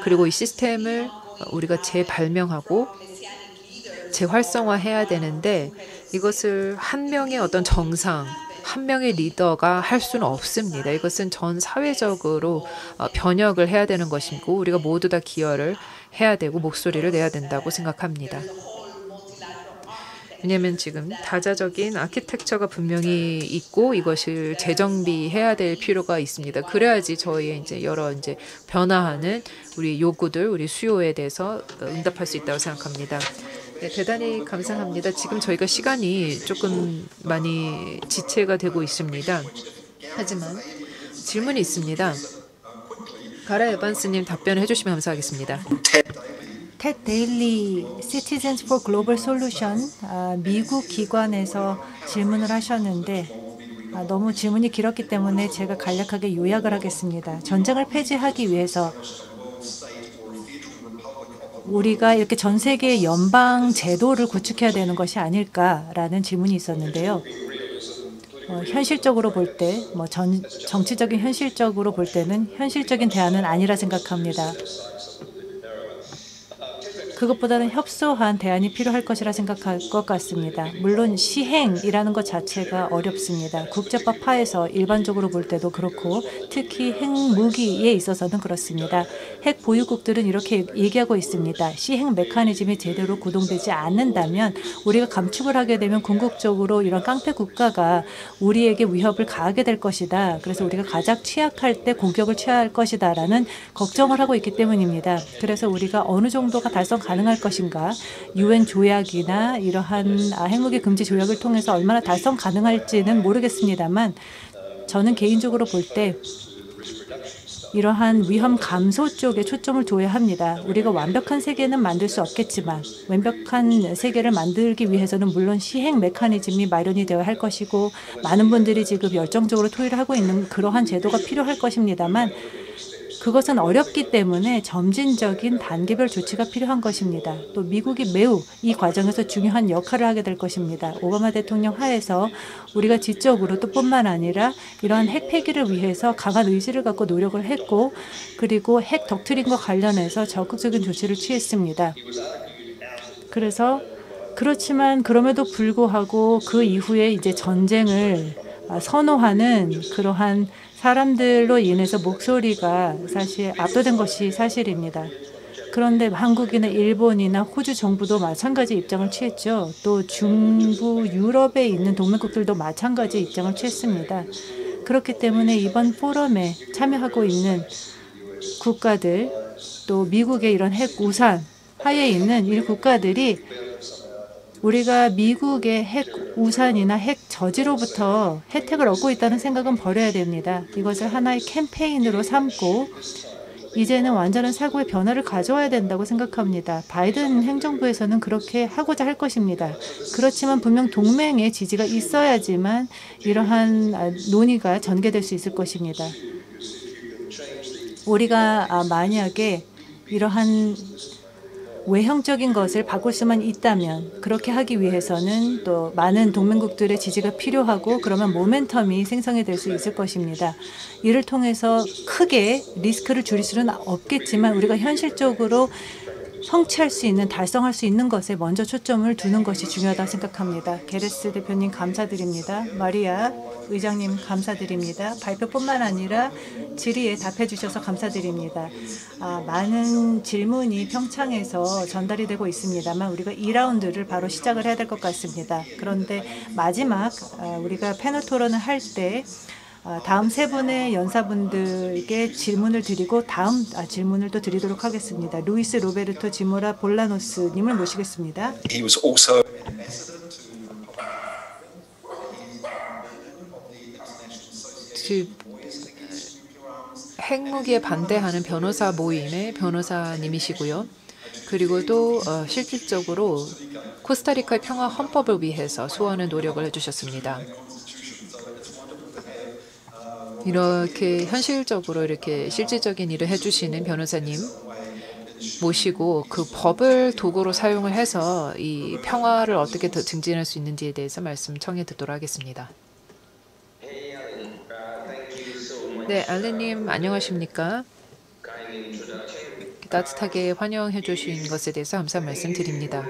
그리고 이 시스템을 우리가 재발명하고 재활성화해야 되는데 이것을 한 명의 어떤 정상, 한 명의 리더가 할 수는 없습니다. 이것은 전 사회적으로 변혁을 해야 되는 것이고 우리가 모두 다 기여를 해야 되고 목소리를 내야 된다고 생각합니다. 왜냐하면 지금 다자적인 아키텍처가 분명히 있고 이것을 재정비해야 될 필요가 있습니다. 그래야지 저희의 이제 여러 이제 변화하는 우리 요구들, 우리 수요에 대해서 응답할 수 있다고 생각합니다. 네, 대단히 감사합니다. 지금 저희가 시간이 조금 많이 지체가 되고 있습니다. 하지만 질문이 있습니다. 가라 에반스님 답변을 해주시면 감사하겠습니다. 텟 데일리 Citizens for Global Solution 미국 기관에서 질문을 하셨는데 너무 질문이 길었기 때문에 제가 간략하게 요약을 하겠습니다. 전쟁을 폐지하기 위해서 우리가 이렇게 전 세계의 연방 제도를 구축해야 되는 것이 아닐까라는 질문이 있었는데요. 현실적으로 볼 때, 정치적인 현실적으로 볼 때는 현실적인 대안은 아니라 생각합니다. 그것보다는 협소한 대안이 필요할 것이라 생각할 것 같습니다. 물론 시행이라는 것 자체가 어렵습니다. 국제법하에서 일반적으로 볼 때도 그렇고 특히 핵무기에 있어서는 그렇습니다. 핵 보유국들은 이렇게 얘기하고 있습니다. 시행 메커니즘이 제대로 구동되지 않는다면 우리가 감축을 하게 되면 궁극적으로 이런 깡패 국가가 우리에게 위협을 가하게 될 것이다. 그래서 우리가 가장 취약할 때 공격을 취할 것이다 라는 걱정을 하고 있기 때문입니다. 그래서 우리가 어느 정도가 달성 가능할 것인가, 유엔 조약이나 이러한 핵무기 금지 조약을 통해서 얼마나 달성 가능할지는 모르겠습니다만 저는 개인적으로 볼 때 이러한 위험 감소 쪽에 초점을 둬야 합니다. 우리가 완벽한 세계는 만들 수 없겠지만 완벽한 세계를 만들기 위해서는 물론 시행 메커니즘이 마련이 되어야 할 것이고 많은 분들이 지금 열정적으로 토의를 하고 있는 그러한 제도가 필요할 것입니다만 그것은 어렵기 때문에 점진적인 단계별 조치가 필요한 것입니다. 또 미국이 매우 이 과정에서 중요한 역할을 하게 될 것입니다. 오바마 대통령 하에서 우리가 지적으로 또 뿐만 아니라 이러한 핵 폐기를 위해서 강한 의지를 갖고 노력을 했고 그리고 핵 덕트린과 관련해서 적극적인 조치를 취했습니다. 그래서 그렇지만 그럼에도 불구하고 그 이후에 이제 전쟁을 선호하는 그러한 사람들로 인해서 목소리가 사실 압도된 것이 사실입니다. 그런데 한국이나 일본이나 호주 정부도 마찬가지 입장을 취했죠. 또 중부 유럽에 있는 동맹국들도 마찬가지 입장을 취했습니다. 그렇기 때문에 이번 포럼에 참여하고 있는 국가들 또 미국의 이런 핵 우산 하에 있는 이 국가들이 우리가 미국의 핵 우산이나 핵 저지로부터 혜택을 얻고 있다는 생각은 버려야 됩니다. 이것을 하나의 캠페인으로 삼고 이제는 완전한 사고의 변화를 가져와야 된다고 생각합니다. 바이든 행정부에서는 그렇게 하고자 할 것입니다. 그렇지만 분명 동맹의 지지가 있어야지만 이러한 논의가 전개될 수 있을 것입니다. 우리가 만약에 이러한 외형적인 것을 바꿀 수만 있다면 그렇게 하기 위해서는 또 많은 동맹국들의 지지가 필요하고 그러면 모멘텀이 생성이 될 수 있을 것입니다. 이를 통해서 크게 리스크를 줄일 수는 없겠지만 우리가 현실적으로 성취할 수 있는, 달성할 수 있는 것에 먼저 초점을 두는 것이 중요하다고 생각합니다. 게레스 대표님 감사드립니다. 마리아 의장님 감사드립니다. 발표뿐만 아니라 질의에 답해 주셔서 감사드립니다. 많은 질문이 평창에서 전달이 되고 있습니다만 우리가 2라운드를 바로 시작을 해야 될 것 같습니다. 그런데 마지막 우리가 패널 토론을 할 때 다음 세 분의 연사분들께 질문을 드리고 다음 질문을 또 드리도록 하겠습니다. 루이스 로베르토 지모라 볼라노스님을 모시겠습니다. He was also 핵무기에 반대하는 변호사 모임의 변호사님이시고요. 그리고 또 실질적으로 코스타리카의 평화 헌법을 위해서 수호하는 노력을 해주셨습니다. 이렇게 현실적으로 이렇게 실질적인 일을 해주시는 변호사님 모시고 그 법을 도구로 사용을 해서 이 평화를 어떻게 더 증진할 수 있는지에 대해서 말씀 청해 듣도록 하겠습니다. 네, 알렌님 안녕하십니까? 따뜻하게 환영해 주신 것에 대해서 감사 말씀드립니다.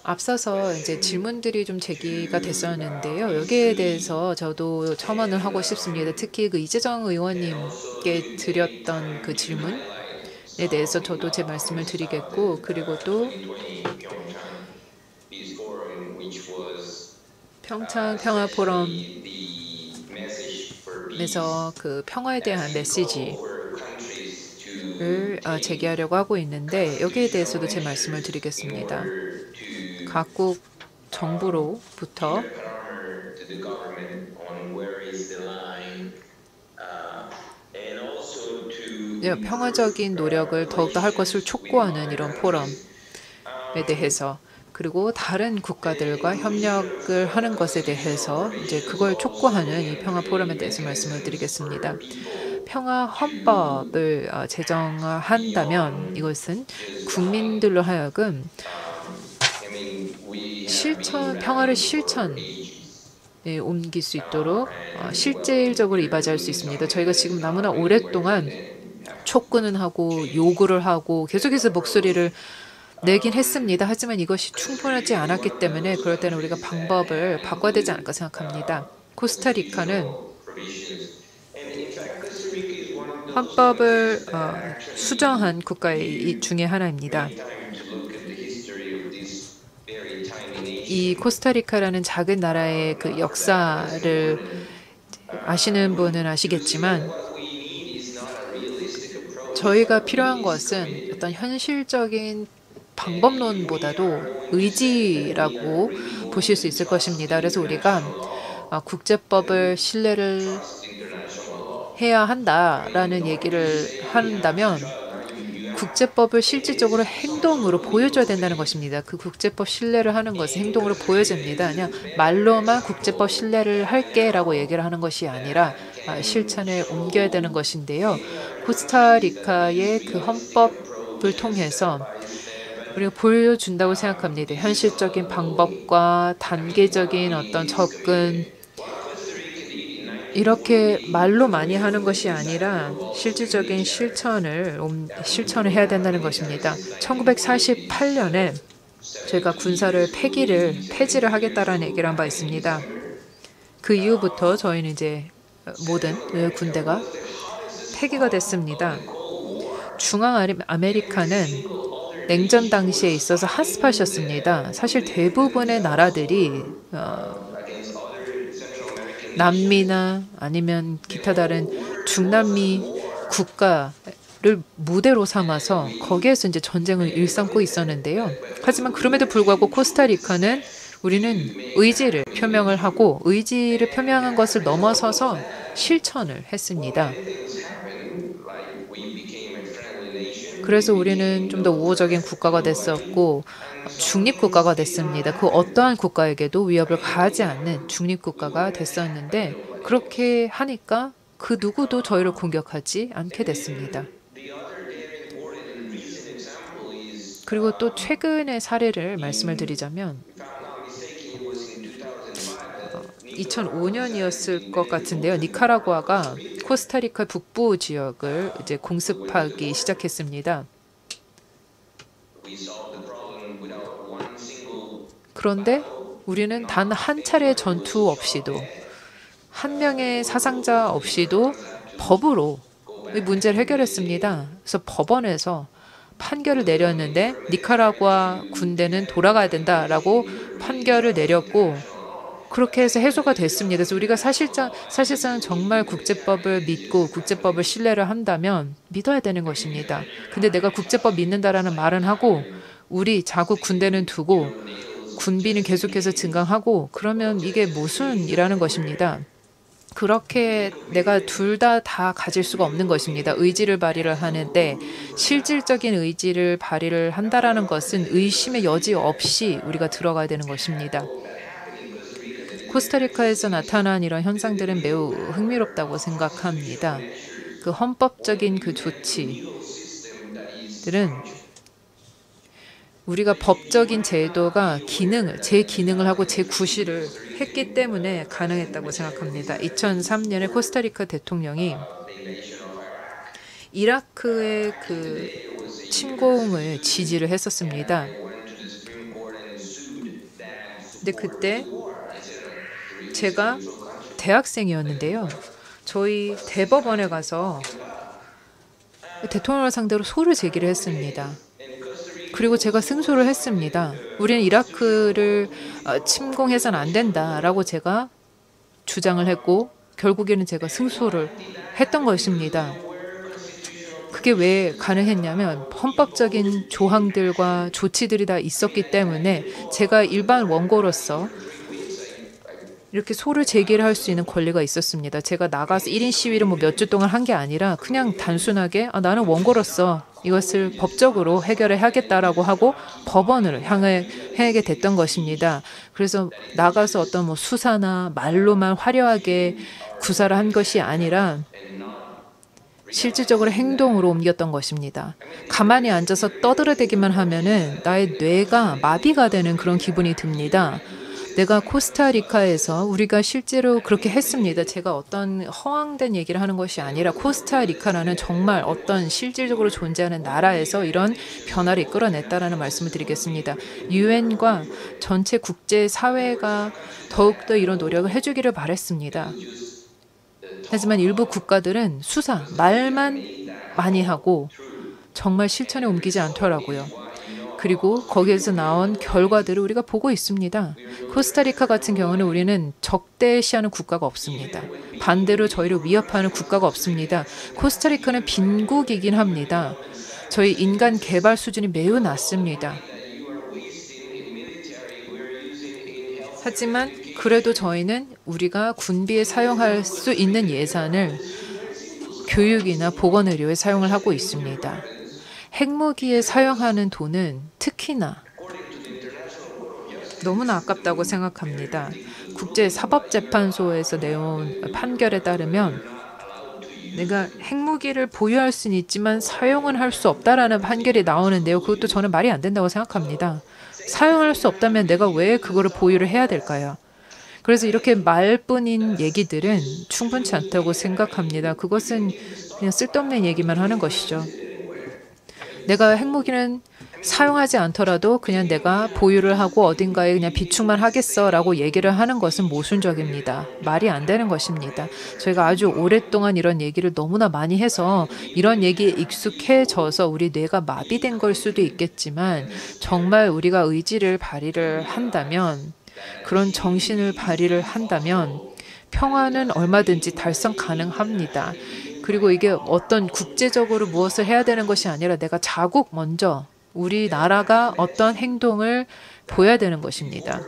앞서서 이제 질문들이 좀 제기가 됐었는데요. 여기에 대해서 저도 첨언을 하고 싶습니다. 특히 그 이재정 의원님께 드렸던 그 질문에 대해서 저도 제 말씀을 드리겠고, 그리고 또 평창 평화 포럼에서 그 평화에 대한 메시지를 제기하려고 하고 있는데 여기에 대해서도 제 말씀을 드리겠습니다. 각국 정부로부터 평화적인 노력을 더욱더 할 것을 촉구하는 이런 포럼에 대해서, 그리고 다른 국가들과 협력을 하는 것에 대해서 이제 그걸 촉구하는 이 평화 포럼에 대해서 말씀을 드리겠습니다. 평화 헌법을 제정한다면 이것은 국민들로 하여금 평화를 옮길 수 있도록 실질적으로 이바지할 수 있습니다. 저희가 지금 너무나 오랫동안 촉구는 하고 요구를 하고 계속해서 목소리를 내긴 했습니다. 하지만 이것이 충분하지 않았기 때문에 그럴 때는 우리가 방법을 바꿔야 되지 않을까 생각합니다. 코스타리카는 헌법을 수정한 국가 중에 하나입니다. 이 코스타리카라는 작은 나라의 그 역사를 아시는 분은 아시겠지만 저희가 필요한 것은 어떤 현실적인 방법론보다도 의지라고 보실 수 있을 것입니다. 그래서 우리가 국제법을 신뢰를 해야 한다라는 얘기를 한다면 국제법을 실질적으로 행동으로 보여줘야 된다는 것입니다. 그 국제법 신뢰를 하는 것은 행동으로 보여집니다. 그냥 말로만 국제법 신뢰를 할게라고 얘기를 하는 것이 아니라 실천에 옮겨야 되는 것인데요. 코스타리카의 그 헌법을 통해서 우리가 보여준다고 생각합니다. 현실적인 방법과 단계적인 어떤 접근, 이렇게 말로 많이 하는 것이 아니라 실질적인 실천을 해야 된다는 것입니다. 1948년에 저희가 군사를 폐지를 하겠다라는 얘기를 한 바 있습니다. 그 이후부터 저희는 이제 모든 군대가 폐기가 됐습니다. 중앙아메리카는 냉전 당시에 있어서 핫스팟이었습니다. 사실 대부분의 나라들이 남미나 아니면 기타 다른 중남미 국가를 무대로 삼아서 거기에서 이제 전쟁을 일삼고 있었는데요. 하지만 그럼에도 불구하고 코스타리카는 우리는 의지를 표명을 하고 의지를 표명한 것을 넘어서서 실천을 했습니다. 그래서 우리는 좀 더 우호적인 국가가 됐었고 중립국가가 됐습니다. 그 어떠한 국가에게도 위협을 가하지 않는 중립국가가 됐었는데 그렇게 하니까 그 누구도 저희를 공격하지 않게 됐습니다. 그리고 또 최근의 사례를 말씀을 드리자면 2005년이었을 것 같은데요. 니카라구아가 코스타리카 북부 지역을 이제 공습하기 시작했습니다. 그런데 우리는 단 한 차례의 전투 없이도 한 명의 사상자 없이도 법으로 이 문제를 해결했습니다. 그래서 법원에서 판결을 내렸는데 니카라구아 군대는 돌아가야 된다라고 판결을 내렸고 그렇게 해서 해소가 됐습니다. 그래서 우리가 사실상 정말 국제법을 믿고 국제법을 신뢰를 한다면 믿어야 되는 것입니다. 근데 내가 국제법 믿는다라는 말은 하고 우리 자국 군대는 두고 군비는 계속해서 증강하고 그러면 이게 무슨 일하는 것입니다. 그렇게 내가 둘 다 가질 수가 없는 것입니다. 의지를 발휘를 하는데 실질적인 의지를 발휘를 한다라는 것은 의심의 여지 없이 우리가 들어가야 되는 것입니다. 코스타리카에서 나타난 이런 현상들은 매우 흥미롭다고 생각합니다. 그 헌법적인 그 조치들은 우리가 법적인 제도가 제 기능을 하고 제 구실을 했기 때문에 가능했다고 생각합니다. 2003년에 코스타리카 대통령이 이라크의 그 침공을 지지를 했었습니다. 근데 그때 제가 대학생이었는데요. 저희 대법원에 가서 대통령을 상대로 소를 제기를 했습니다. 그리고 제가 승소를 했습니다. 우리는 이라크를 침공해서는 안 된다라고 제가 주장을 했고 결국에는 제가 승소를 했던 것입니다. 그게 왜 가능했냐면 헌법적인 조항들과 조치들이 다 있었기 때문에 제가 일반 원고로서 이렇게 소를 제기를 할 수 있는 권리가 있었습니다. 제가 나가서 1인 시위를 몇 주 동안 한 게 아니라 그냥 단순하게 나는 원고로서 이것을 법적으로 해결해야겠다라고 하고 법원을 향하게 됐던 것입니다. 그래서 나가서 어떤 수사나 말로만 화려하게 구사를 한 것이 아니라 실질적으로 행동으로 옮겼던 것입니다. 가만히 앉아서 떠들어대기만 하면은 나의 뇌가 마비가 되는 그런 기분이 듭니다. 내가 코스타리카에서 우리가 실제로 그렇게 했습니다. 제가 어떤 허황된 얘기를 하는 것이 아니라 코스타리카라는 정말 어떤 실질적으로 존재하는 나라에서 이런 변화를 이끌어냈다라는 말씀을 드리겠습니다. 유엔과 전체 국제사회가 더욱더 이런 노력을 해주기를 바랬습니다. 하지만 일부 국가들은 수사, 말만 많이 하고 정말 실천에 옮기지 않더라고요. 그리고 거기에서 나온 결과들을 우리가 보고 있습니다. 코스타리카 같은 경우는 우리는 적대시하는 국가가 없습니다. 반대로 저희를 위협하는 국가가 없습니다. 코스타리카는 빈국이긴 합니다. 저희 인간 개발 수준이 매우 낮습니다. 하지만 그래도 저희는 우리가 군비에 사용할 수 있는 예산을 교육이나 보건의료에 사용을 하고 있습니다. 핵무기에 사용하는 돈은 특히나 너무나 아깝다고 생각합니다. 국제사법재판소에서 내온 판결에 따르면 내가 핵무기를 보유할 수는 있지만 사용은 할 수 없다라는 판결이 나오는데요. 그것도 저는 말이 안 된다고 생각합니다. 사용할 수 없다면 내가 왜 그거를 보유를 해야 될까요? 그래서 이렇게 말뿐인 얘기들은 충분치 않다고 생각합니다. 그것은 그냥 쓸데없는 얘기만 하는 것이죠. 내가 핵무기는 사용하지 않더라도 그냥 내가 보유를 하고 어딘가에 그냥 비축만 하겠어라고 얘기를 하는 것은 모순적입니다. 말이 안 되는 것입니다. 저희가 아주 오랫동안 이런 얘기를 너무나 많이 해서 이런 얘기에 익숙해져서 우리 뇌가 마비된 걸 수도 있겠지만 정말 우리가 의지를 발휘를 한다면 그런 정신을 발휘를 한다면 평화는 얼마든지 달성 가능합니다. 그리고 이게 어떤 국제적으로 무엇을 해야 되는 것이 아니라 내가 자국 먼저 우리나라가 어떤 행동을 보여야 되는 것입니다.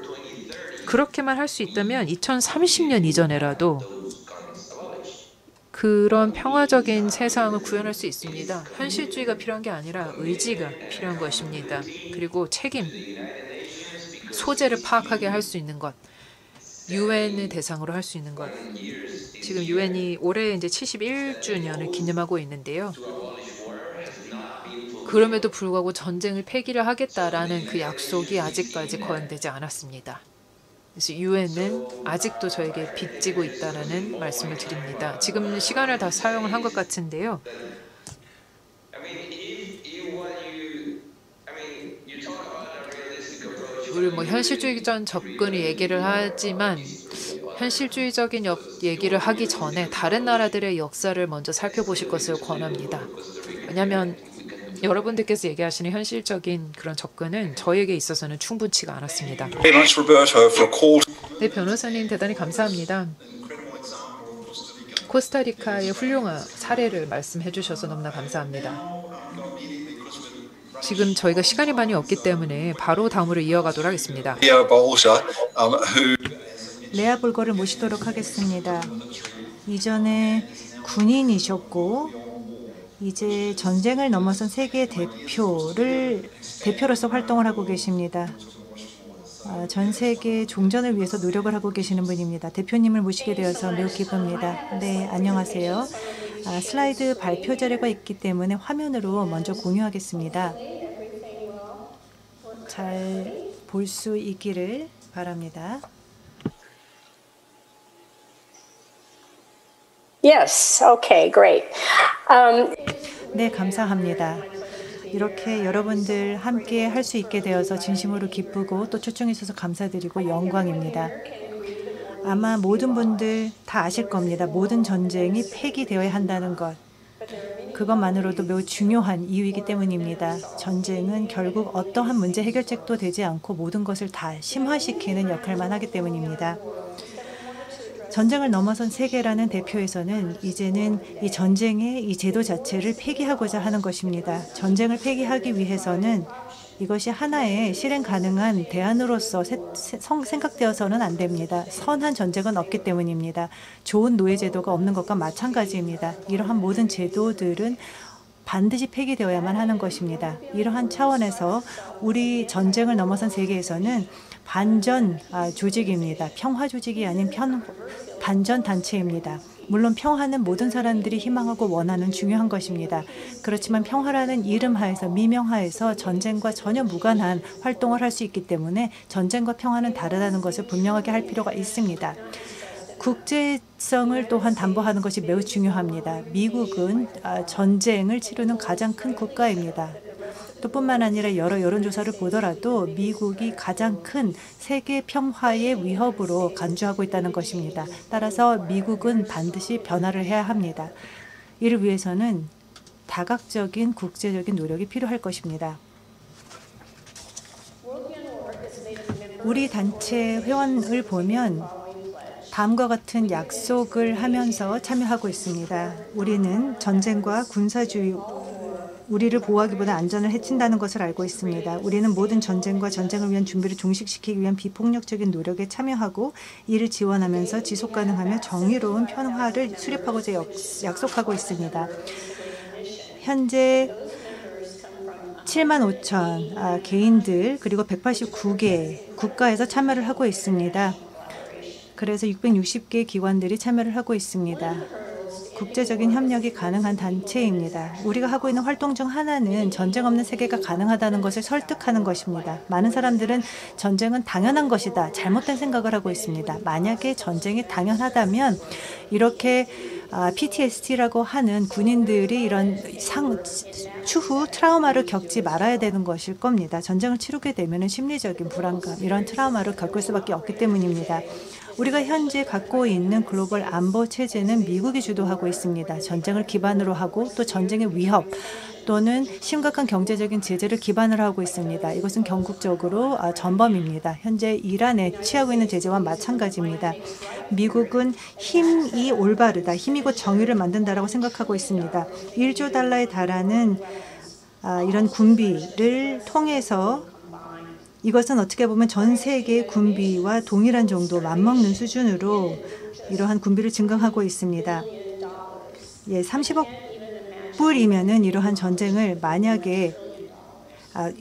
그렇게만 할 수 있다면 2030년 이전에라도 그런 평화적인 세상을 구현할 수 있습니다. 현실주의가 필요한 게 아니라 의지가 필요한 것입니다. 그리고 책임, 소재를 파악하게 할 수 있는 것, 유엔을 대상으로 할 수 있는 것. 지금 유엔이 올해 이제 71주년을 기념하고 있는데요. 그럼에도 불구하고 전쟁을 폐기를 하겠다라는 그 약속이 아직까지 거행되지 않았습니다. 그래서 유엔은 아직도 저에게 빚지고 있다라는 말씀을 드립니다. 지금 시간을 다 사용을 한 것 같은데요. 우리 뭐 현실주의적 접근을 얘기를 하지만 현실주의적인 얘기를 하기 전에 다른 나라들의 역사를 먼저 살펴보실 것을 권합니다. 왜냐하면 여러분들께서 얘기하시는 현실적인 그런 접근은 저에게 있어서는 충분치가 않았습니다. 네, 변호사님 대단히 감사합니다. 코스타리카의 훌륭한 사례를 말씀해 주셔서 너무나 감사합니다. 지금 저희가 시간이 많이 없기 때문에 바로 다음으로 이어가도록 하겠습니다. 레아 볼거를 모시도록 하겠습니다. 이전에 군인이셨고 이제 전쟁을 넘어선 세계 대표로서 활동을 하고 계십니다. 전 세계 종전을 위해서 노력을 하고 계시는 분입니다. 대표님을 모시게 되어서 매우 기쁩니다. 네, 안녕하세요. 슬라이드 발표 자료가 있기 때문에 화면으로 먼저 공유하겠습니다. 잘 볼 수 있기를 바랍니다. Yes. Okay. Great. 네, 감사합니다. 이렇게 여러분들 함께 할 수 있게 되어서 진심으로 기쁘고 또 초청해 주셔서 감사드리고 영광입니다. 아마 모든 분들 다 아실 겁니다. 모든 전쟁이 폐기되어야 한다는 것. 그것만으로도 매우 중요한 이유이기 때문입니다. 전쟁은 결국 어떠한 문제 해결책도 되지 않고 모든 것을 다 심화시키는 역할만 하기 때문입니다. 전쟁을 넘어선 세계라는 대표에서는 이제는 이 전쟁의 이 제도 자체를 폐기하고자 하는 것입니다. 전쟁을 폐기하기 위해서는 이것이 하나의 실행 가능한 대안으로서 생각되어서는 안 됩니다. 선한 전쟁은 없기 때문입니다. 좋은 노예 제도가 없는 것과 마찬가지입니다. 이러한 모든 제도들은 반드시 폐기되어야만 하는 것입니다. 이러한 차원에서 우리 전쟁을 넘어선 세계에서는 반전 조직입니다. 평화 조직이 아닌 반전 단체입니다. 물론 평화는 모든 사람들이 희망하고 원하는 중요한 것입니다. 그렇지만 평화라는 이름 하에서 미명하에서 전쟁과 전혀 무관한 활동을 할 수 있기 때문에 전쟁과 평화는 다르다는 것을 분명하게 할 필요가 있습니다. 국제성을 또한 담보하는 것이 매우 중요합니다. 미국은 전쟁을 치르는 가장 큰 국가입니다. 또 뿐만 아니라 여러 여론조사를 보더라도 미국이 가장 큰 세계 평화의 위협으로 간주하고 있다는 것입니다. 따라서 미국은 반드시 변화를 해야 합니다. 이를 위해서는 다각적인 국제적인 노력이 필요할 것입니다. 우리 단체 회원을 보면 다음과 같은 약속을 하면서 참여하고 있습니다. 우리는 전쟁과 군사주의 우리를 보호하기보다 안전을 해친다는 것을 알고 있습니다. 우리는 모든 전쟁과 전쟁을 위한 준비를 종식시키기 위한 비폭력적인 노력에 참여하고 이를 지원하면서 지속가능하며 정의로운 평화를 수립하고자 약속하고 있습니다. 현재 7만 5천 개인들 그리고 189개 국가에서 참여를 하고 있습니다. 그래서 660개 기관들이 참여를 하고 있습니다. 국제적인 협력이 가능한 단체입니다. 우리가 하고 있는 활동 중 하나는 전쟁 없는 세계가 가능하다는 것을 설득하는 것입니다. 많은 사람들은 전쟁은 당연한 것이다. 잘못된 생각을 하고 있습니다. 만약에 전쟁이 당연하다면 이렇게 PTSD라고 하는 군인들이 이런 추후 트라우마를 겪지 말아야 되는 것일 겁니다. 전쟁을 치르게 되면 심리적인 불안감, 이런 트라우마를 겪을 수밖에 없기 때문입니다. 우리가 현재 갖고 있는 글로벌 안보 체제는 미국이 주도하고 있습니다. 전쟁을 기반으로 하고 또 전쟁의 위협 또는 심각한 경제적인 제재를 기반으로 하고 있습니다. 이것은 경국적으로 전범입니다. 현재 이란에 취하고 있는 제재와 마찬가지입니다. 미국은 힘이 올바르다, 힘이 곧 정의를 만든다라고 생각하고 있습니다. 1조 달러에 달하는 이런 군비를 통해서 이것은 어떻게 보면 전 세계 군비와 동일한 정도 맞먹는 수준으로 이러한 군비를 증강하고 있습니다. 30억 불이면은 이러한 전쟁을 만약에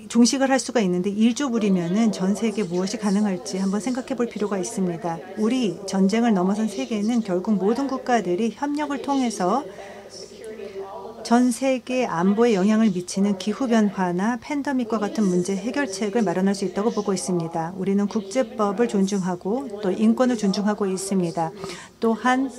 종식을 할 수가 있는데 1조 불이면은 전 세계 무엇이 가능할지 한번 생각해 볼 필요가 있습니다. 우리 전쟁을 넘어선 세계는 결국 모든 국가들이 협력을 통해서 전 세계 안보에 영향을 미치는 기후변화나 팬데믹과 같은 문제 해결책을 마련할 수 있다고 보고 있습니다. 우리는 국제법을 존중하고 또 인권을 존중하고 있습니다. 또한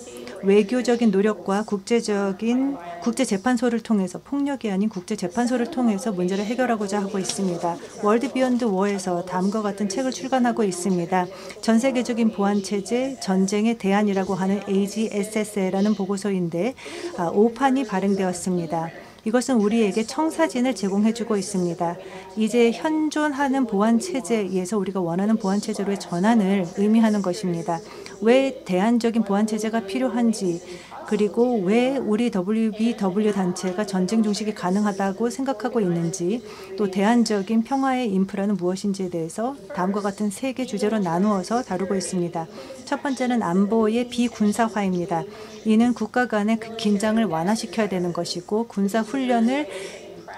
외교적인 노력과 국제재판소를 통해서 폭력이 아닌 국제재판소를 통해서 문제를 해결하고자 하고 있습니다. 월드 비욘드 워에서 다음과 같은 책을 출간하고 있습니다. 전 세계적인 보안체제, 전쟁의 대안이라고 하는 AGSS라는 보고서인데 5판이 발행되었습니다. 이것은 우리에게 청사진을 제공해주고 있습니다. 이제 현존하는 보안체제에서 우리가 원하는 보안체제로의 전환을 의미하는 것입니다. 왜 대안적인 보안체제가 필요한지 그리고 왜 우리 WBW 단체가 전쟁 종식이 가능하다고 생각하고 있는지 또 대안적인 평화의 인프라는 무엇인지에 대해서 다음과 같은 3개 주제로 나누어서 다루고 있습니다. 첫 번째는 안보의 비군사화입니다. 이는 국가 간의 긴장을 완화시켜야 되는 것이고 군사 훈련을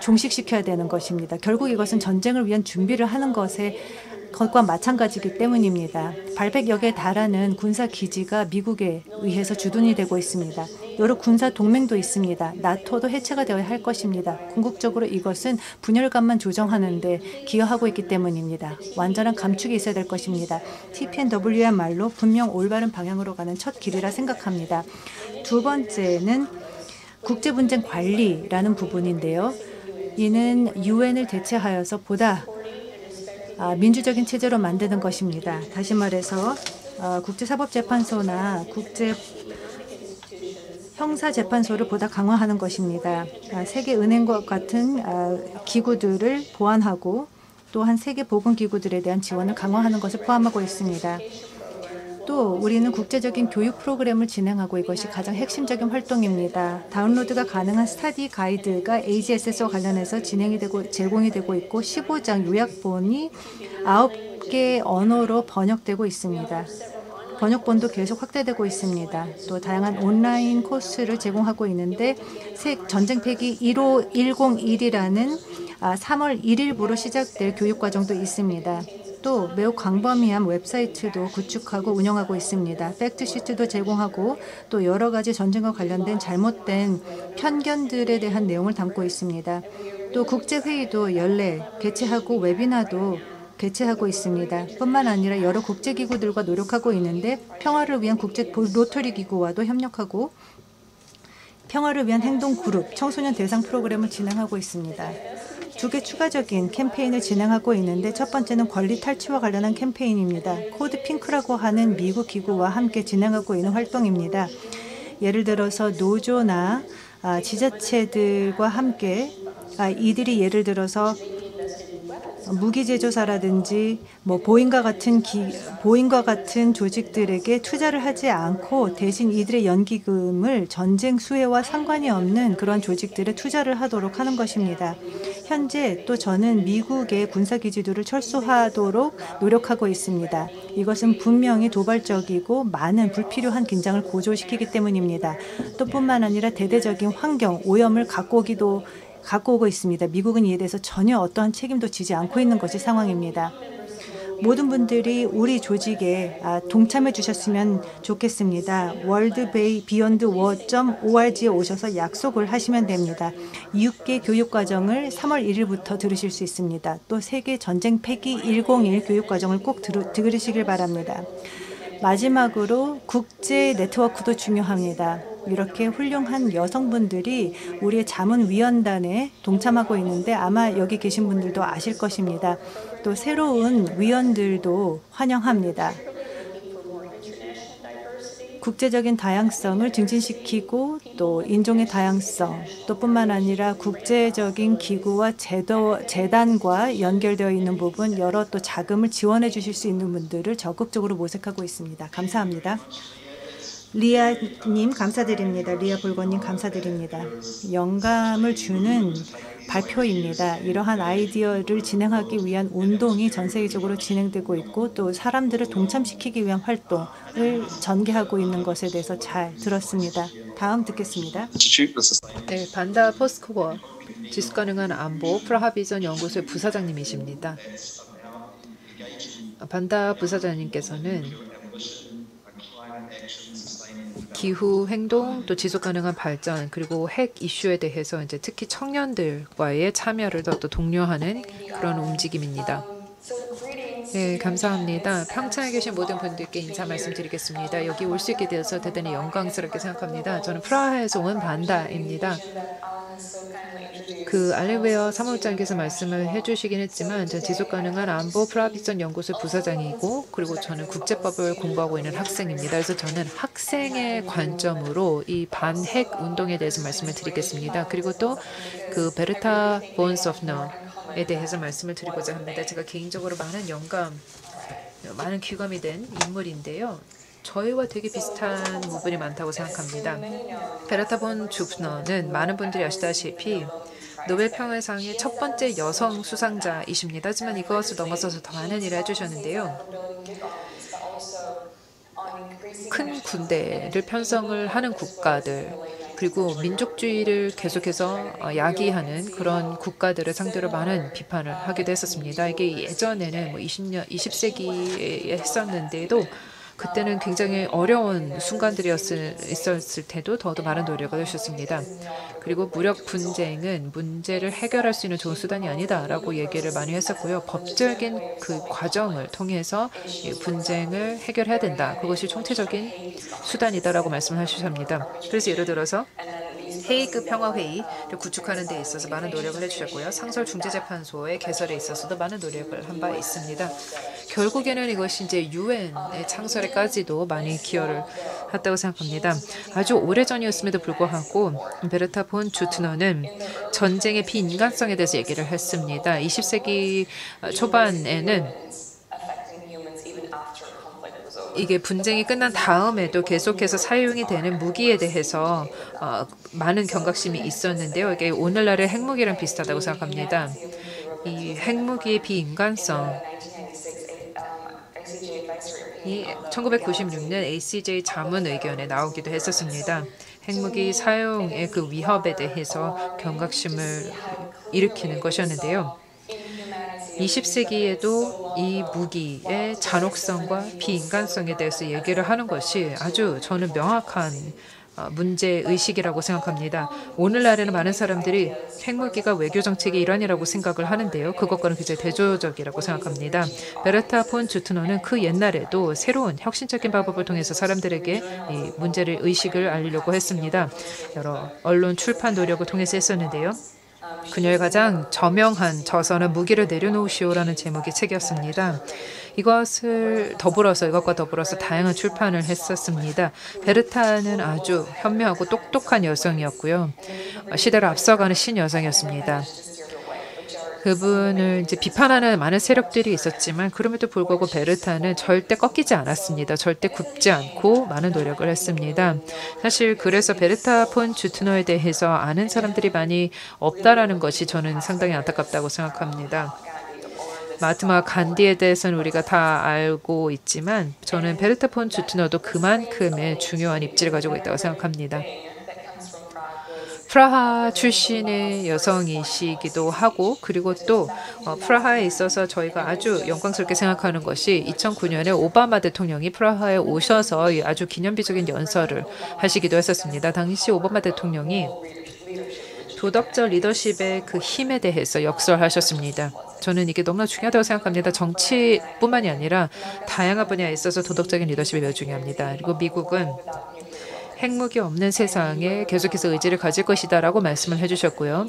종식시켜야 되는 것입니다. 결국 이것은 전쟁을 위한 준비를 하는 것과 마찬가지이기 때문입니다. 발백역에 달하는 군사기지가 미국에 의해서 주둔이 되고 있습니다. 여러 군사 동맹도 있습니다. 나토도 해체가 되어야 할 것입니다. 궁극적으로 이것은 분열감만 조정하는 데 기여하고 있기 때문입니다. 완전한 감축이 있어야 될 것입니다. TPNW야말로 분명 올바른 방향으로 가는 첫 길이라 생각합니다. 두 번째는 국제분쟁 관리라는 부분인데요. 이는 유엔을 대체하여서 보다 민주적인 체제로 만드는 것입니다. 다시 말해서 국제사법재판소나 국제형사재판소를 보다 강화하는 것입니다. 세계은행과 같은 기구들을 보완하고 또한 세계보건기구들에 대한 지원을 강화하는 것을 포함하고 있습니다. 또 우리는 국제적인 교육 프로그램을 진행하고 이것이 가장 핵심적인 활동입니다. 다운로드가 가능한 스터디 가이드가 AGSS와 관련해서 제공이 되고 있고 15장 요약본이 9개 언어로 번역되고 있습니다. 번역본도 계속 확대되고 있습니다. 또 다양한 온라인 코스를 제공하고 있는데 전쟁 폐기 15101이라는 3월 1일부로 시작될 교육과정도 있습니다. 또 매우 광범위한 웹사이트도 구축하고 운영하고 있습니다. 팩트시트도 제공하고 또 여러 가지 전쟁과 관련된 잘못된 편견들에 대한 내용을 담고 있습니다. 또 국제회의도 연례 개최하고 웨비나도 개최하고 있습니다. 뿐만 아니라 여러 국제기구들과 노력하고 있는데 평화를 위한 국제 로터리 기구와도 협력하고 평화를 위한 행동그룹, 청소년 대상 프로그램을 진행하고 있습니다. 2개 추가적인 캠페인을 진행하고 있는데 첫 번째는 권리 탈취와 관련한 캠페인입니다. 코드 핑크라고 하는 미국 기구와 함께 진행하고 있는 활동입니다. 예를 들어서 노조나 지자체들과 함께 이들이 예를 들어서 무기 제조사라든지 보잉과 같은 조직들에게 투자를 하지 않고 대신 이들의 연기금을 전쟁 수혜와 상관이 없는 그런 조직들에 투자를 하도록 하는 것입니다. 현재 또 저는 미국의 군사기지들을 철수하도록 노력하고 있습니다. 이것은 분명히 도발적이고 많은 불필요한 긴장을 고조시키기 때문입니다. 또 뿐만 아니라 대대적인 환경 오염을 갖고 오고 있습니다. 미국은 이에 대해서 전혀 어떠한 책임도 지지 않고 있는 것이 상황입니다. 모든 분들이 우리 조직에 동참해 주셨으면 좋겠습니다. worldbeyondwar.org에 오셔서 약속을 하시면 됩니다. 6개 교육과정을 3월 1일부터 들으실 수 있습니다. 또 세계 전쟁 폐기 101 교육과정을 꼭 들으시길 바랍니다. 마지막으로 국제 네트워크도 중요합니다. 이렇게 훌륭한 여성분들이 우리의 자문위원단에 동참하고 있는데 아마 여기 계신 분들도 아실 것입니다. 또 새로운 위원들도 환영합니다. 국제적인 다양성을 증진시키고 또 인종의 다양성 또 뿐만 아니라 국제적인 기구와 재단과 연결되어 있는 부분 여러 또 자금을 지원해 주실 수 있는 분들을 적극적으로 모색하고 있습니다. 감사합니다. 리아님 감사드립니다. 리아 볼건님 감사드립니다. 영감을 주는 발표입니다. 이러한 아이디어를 진행하기 위한 운동이 전 세계적으로 진행되고 있고 또 사람들을 동참시키기 위한 활동을 전개하고 있는 것에 대해서 잘 들었습니다. 다음 듣겠습니다. 네, 반다 포스코버 지속가능한 안보 프라하 비전 연구소의 부사장님이십니다. 반다 부사장님께서는 기후 행동 또 지속 가능한 발전 그리고 핵 이슈에 대해서 이제 특히 청년들과의 참여를 더 독려하는 그런 움직임입니다. 네, 감사합니다. 평창에 계신 모든 분들께 인사 말씀드리겠습니다. 여기 올 수 있게 되어서 대단히 영광스럽게 생각합니다. 저는 프라하에서 온 반다입니다. 알리베어 사무국장께서 말씀을 해주시긴 했지만 저는 지속가능한 안보 프라하 비전 연구소 부사장이고 그리고 저는 국제법을 공부하고 있는 학생입니다. 그래서 저는 학생의 관점으로 이 반핵 운동에 대해서 말씀을 드리겠습니다. 그리고 또 베르타 본 소프너에 대해서 말씀을 드리고자 합니다. 제가 개인적으로 많은 귀감이 된 인물인데요. 저희와 되게 비슷한 부분이 많다고 생각합니다. 베르타 본 소프너는 많은 분들이 아시다시피 노벨 평화상의 첫 번째 여성 수상자이십니다. 하지만 이것을 넘어서서 더 많은 일을 해주셨는데요. 큰 군대를 편성을 하는 국가들 그리고 민족주의를 계속해서 야기하는 그런 국가들을 상대로 많은 비판을 하기도 했었습니다. 이게 예전에는 20세기에 했었는데도 그때는 굉장히 어려운 순간들이었을 때도 더더 많은 노력을 하셨습니다. 그리고 무력 분쟁은 문제를 해결할 수 있는 좋은 수단이 아니다라고 얘기를 많이 했었고요. 법적인 그 과정을 통해서 분쟁을 해결해야 된다. 그것이 총체적인 수단이다라고 말씀을 하셨습니다. 그래서 예를 들어서 헤이그 평화회의를 구축하는 데 있어서 많은 노력을 해주셨고요. 상설중재재판소의 개설에 있어서도 많은 노력을 한 바 있습니다. 결국에는 이것이 이제 유엔의 창설에까지도 많이 기여를 했다고 생각합니다. 아주 오래전이었음에도 불구하고 베르타 본 주트너는 전쟁의 비인간성에 대해서 얘기를 했습니다. 20세기 초반에는 이게 분쟁이 끝난 다음에도 계속해서 사용이 되는 무기에 대해서 많은 경각심이 있었는데요. 이게 오늘날의 핵무기랑 비슷하다고 생각합니다. 이 핵무기의 비인간성 이 1996년 ACJ 자문 의견에 나오기도 했었습니다. 핵무기 사용의 그 위협에 대해서 경각심을 일으키는 것이었는데요. 20세기에도 이 무기의 잔혹성과 비인간성에 대해서 얘기를 하는 것이 아주 저는 명확한 문제의식이라고 생각합니다. 오늘날에는 많은 사람들이 핵무기가 외교정책의 일환이라고 생각을 하는데요. 그것과는 굉장히 대조적이라고 생각합니다. 베르타 폰 주트너는 그 옛날에도 새로운 혁신적인 방법을 통해서 사람들에게 이 문제를 의식을 알리려고 했습니다. 여러 언론 출판 노력을 통해서 했었는데요. 그녀의 가장 저명한 저서는 무기를 내려놓으시오라는 제목의 책이었습니다. 이것과 더불어서 다양한 출판을 했었습니다. 베르타는 아주 현명하고 똑똑한 여성이었고요. 시대를 앞서가는 신여성이었습니다. 그분을 이제 비판하는 많은 세력들이 있었지만 그럼에도 불구하고 베르타는 절대 꺾이지 않았습니다. 절대 굽지 않고 많은 노력을 했습니다. 사실 그래서 베르타 폰 주트너에 대해서 아는 사람들이 많이 없다라는 것이 저는 상당히 안타깝다고 생각합니다. 마하트마 간디에 대해서는 우리가 다 알고 있지만 저는 베르타 폰 주트너도 그만큼의 중요한 입지를 가지고 있다고 생각합니다. 프라하 출신의 여성이시기도 하고 그리고 또 프라하에 있어서 저희가 아주 영광스럽게 생각하는 것이 2009년에 오바마 대통령이 프라하에 오셔서 아주 기념비적인 연설을 하시기도 했었습니다. 당시 오바마 대통령이 도덕적 리더십의 그 힘에 대해서 역설하셨습니다. 저는 이게 너무나 중요하다고 생각합니다. 정치뿐만이 아니라 다양한 분야에 있어서 도덕적인 리더십이 매우 중요합니다. 그리고 미국은 핵무기 없는 세상에 계속해서 의지를 가질 것이다라고 말씀을 해주셨고요.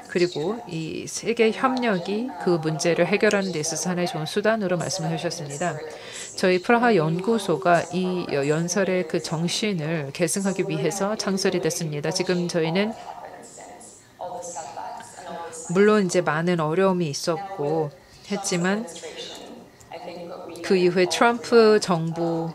그리고 이 세계 협력이 그 문제를 해결하는 데 있어서 하나의 좋은 수단으로 말씀을 해주셨습니다. 저희 프라하 연구소가 이 연설의 그 정신을 계승하기 위해서 창설이 됐습니다. 지금 저희는 물론 이제 많은 어려움이 있었고 했지만 그 이후에 트럼프 정부가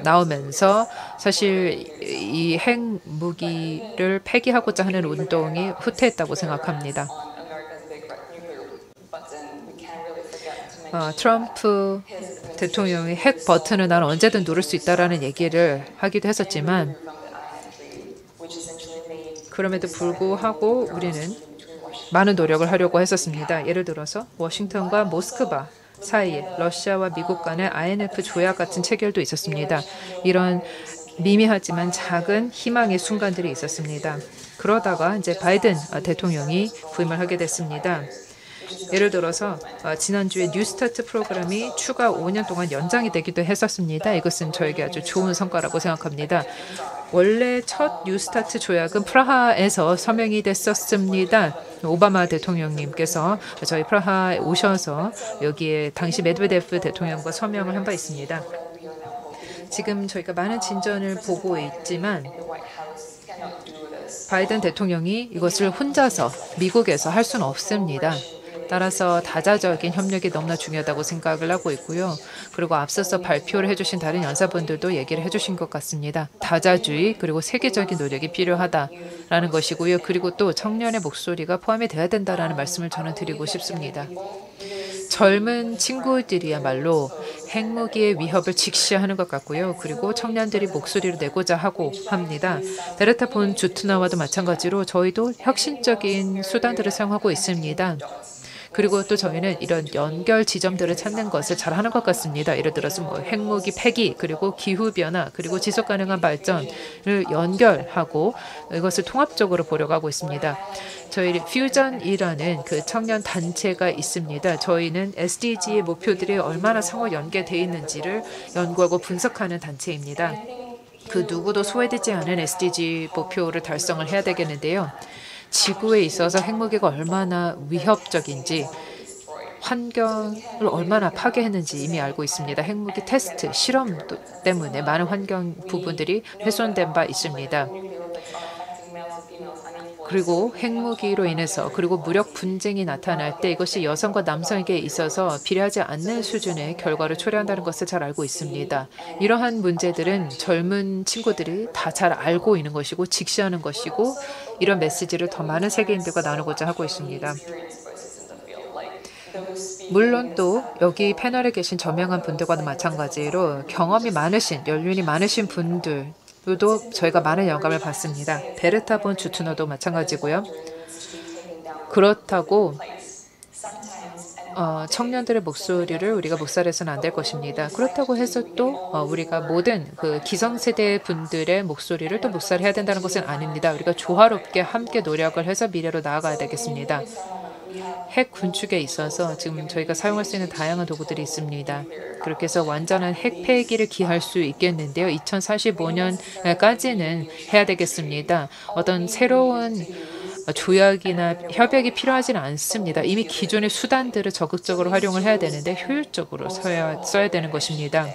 나오면서 사실 이 핵무기를 폐기하고자 하는 운동이 후퇴했다고 생각합니다. 트럼프 대통령이 핵 버튼을 나는 언제든 누를 수 있다라는 얘기를 하기도 했었지만 그럼에도 불구하고 우리는 많은 노력을 하려고 했었습니다. 예를 들어서 워싱턴과 모스크바 사이에 러시아와 미국 간의 INF 조약 같은 체결도 있었습니다. 이런 미미하지만 작은 희망의 순간들이 있었습니다. 그러다가 이제 바이든 대통령이 부임을 하게 됐습니다. 예를 들어서 지난주에 뉴스타트 프로그램이 추가 5년 동안 연장이 되기도 했었습니다. 이것은 저에게 아주 좋은 성과라고 생각합니다. 원래 첫 뉴스타트 조약은 프라하에서 서명이 됐었습니다. 오바마 대통령님께서 저희 프라하에 오셔서 여기에 당시 메드베데프 대통령과 서명을 한 바 있습니다. 지금 저희가 많은 진전을 보고 있지만 바이든 대통령이 이것을 혼자서 미국에서 할 수는 없습니다. 따라서 다자적인 협력이 너무나 중요하다고 생각을 하고 있고요. 그리고 앞서서 발표를 해주신 다른 연사분들도 얘기를 해주신 것 같습니다. 다자주의 그리고 세계적인 노력이 필요하다라는 것이고요. 그리고 또 청년의 목소리가 포함이 돼야 된다라는 말씀을 저는 드리고 싶습니다. 젊은 친구들이야말로 핵무기의 위협을 직시하는 것 같고요. 그리고 청년들이 목소리를 내고자 하고 합니다. 베르타 폰 주트너와도 마찬가지로 저희도 혁신적인 수단들을 사용하고 있습니다. 그리고 또 저희는 이런 연결 지점들을 찾는 것을 잘하는 것 같습니다. 예를 들어서 핵무기 폐기, 그리고 기후변화, 그리고 지속가능한 발전을 연결하고 이것을 통합적으로 보려고 하고 있습니다. 저희 퓨전이라는 그 청년 단체가 있습니다. 저희는 SDG의 목표들이 얼마나 상호 연계되어 있는지를 연구하고 분석하는 단체입니다. 그 누구도 소외되지 않은 SDG 목표를 달성을 해야 되겠는데요. 지구에 있어서 핵무기가 얼마나 위협적인지 환경을 얼마나 파괴했는지 이미 알고 있습니다. 핵무기 테스트, 실험 때문에 많은 환경 부분들이 훼손된 바 있습니다. 그리고 핵무기로 인해서 그리고 무력 분쟁이 나타날 때 이것이 여성과 남성에게 있어서 비례하지 않는 수준의 결과를 초래한다는 것을 잘 알고 있습니다. 이러한 문제들은 젊은 친구들이 다 잘 알고 있는 것이고 직시하는 것이고 이런 메시지를 더 많은 세계인들과 나누고자 하고 있습니다. 물론 또 여기 패널에 계신 저명한 분들과도 마찬가지로 경험이 많으신, 연륜이 많으신 분들 도 저희가 많은 영감을 받습니다. 베르타 본 주트너도 마찬가지고요. 그렇다고 청년들의 목소리를 우리가 묵살해서는 안 될 것입니다. 그렇다고 해서 또 우리가 모든 그 기성세대 분들의 목소리를 또 묵살해야 된다는 것은 아닙니다. 우리가 조화롭게 함께 노력을 해서 미래로 나아가야 되겠습니다. 핵 군축에 있어서 지금 저희가 사용할 수 있는 다양한 도구들이 있습니다. 그렇게 해서 완전한 핵 폐기를 기할 수 있겠는데요. 2045년까지는 해야 되겠습니다. 어떤 새로운 조약이나 협약이 필요하지는 않습니다. 이미 기존의 수단들을 적극적으로 활용을 해야 되는데 효율적으로 써야 되는 것입니다.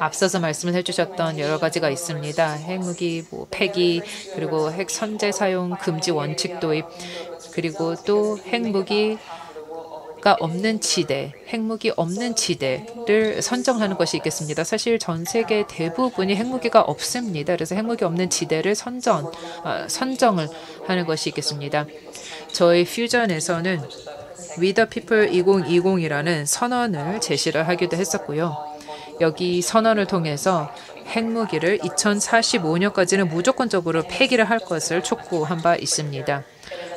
앞서서 말씀을 해주셨던 여러 가지가 있습니다. 핵무기 폐기, 그리고 핵 선제 사용 금지 원칙 도입, 그리고 또 핵무기가 없는 지대, 핵무기 없는 지대를 선정하는 것이 있겠습니다. 사실 전 세계 대부분이 핵무기가 없습니다. 그래서 핵무기 없는 지대를 선정을 하는 것이 있겠습니다. 저희 퓨전에서는 We the People 2020이라는 선언을 제시를 하기도 했었고요. 여기 선언을 통해서 핵무기를 2045년까지는 무조건적으로 폐기를 할 것을 촉구한 바 있습니다.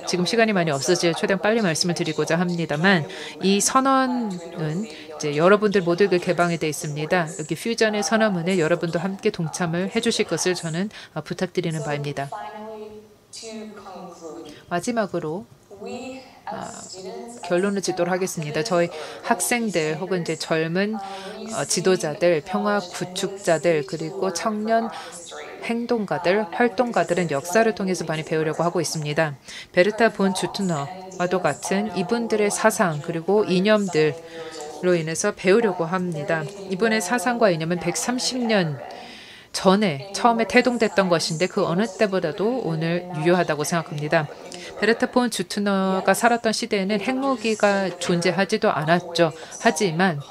지금 시간이 많이 없어서 최대한 빨리 말씀을 드리고자 합니다만 이 선언은 이제 여러분들 모두에게 개방이 되어 있습니다. 여기 퓨전의 선언문에 여러분도 함께 동참을 해주실 것을 저는 부탁드리는 바입니다. 마지막으로 결론을 짓도록 하겠습니다. 저희 학생들 혹은 이제 젊은 지도자들, 평화 구축자들, 그리고 청년 행동가들, 활동가들은 역사를 통해서 많이 배우려고 하고 있습니다. 베르타 본 주트너와도 같은 이분들의 사상 그리고 이념들로 인해서 배우려고 합니다. 이분의 사상과 이념은 130년 전에 처음에 태동됐던 것인데 그 어느 때보다도 오늘 유효하다고 생각합니다. 베르타 폰 주트너가 살았던 시대에는 핵무기가 존재하지도 않았죠. 하지만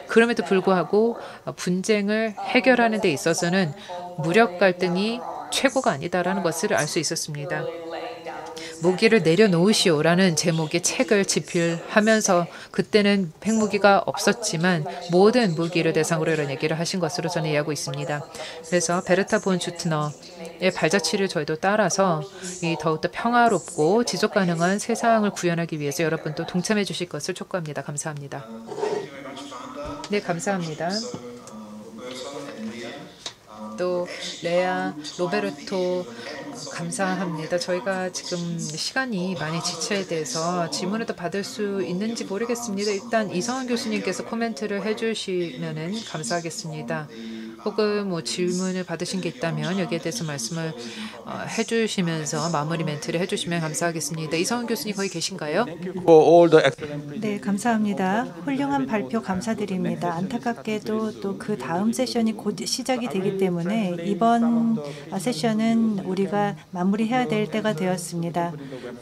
그럼에도 불구하고 분쟁을 해결하는 데 있어서는 무력 갈등이 최고가 아니다라는 것을 알 수 있었습니다. 무기를 내려놓으시오라는 제목의 책을 집필하면서 그때는 핵무기가 없었지만 모든 무기를 대상으로 이런 얘기를 하신 것으로 저는 이해하고 있습니다. 그래서 베르타 본 주트너의 발자취를 저희도 따라서 이 더욱더 평화롭고 지속가능한 세상을 구현하기 위해서 여러분도 동참해 주실 것을 촉구합니다. 감사합니다. 네, 감사합니다. 또 레아, 로베르토 감사합니다. 저희가 지금 시간이 많이 지체에 대해서 질문을 더 받을 수 있는지 모르겠습니다. 일단 이성원 교수님께서 코멘트를 해주시면은 감사하겠습니다. 혹은 뭐 질문을 받으신 게 있다면 여기에 대해서 말씀을 해주시면서 마무리 멘트를 해주시면 감사하겠습니다. 이성원 교수님 거기 계신가요? 네, 감사합니다. 훌륭한 발표 감사드립니다. 안타깝게도 또 그 다음 세션이 곧 시작이 되기 때문에 이번 세션은 우리가 마무리해야 될 때가 되었습니다.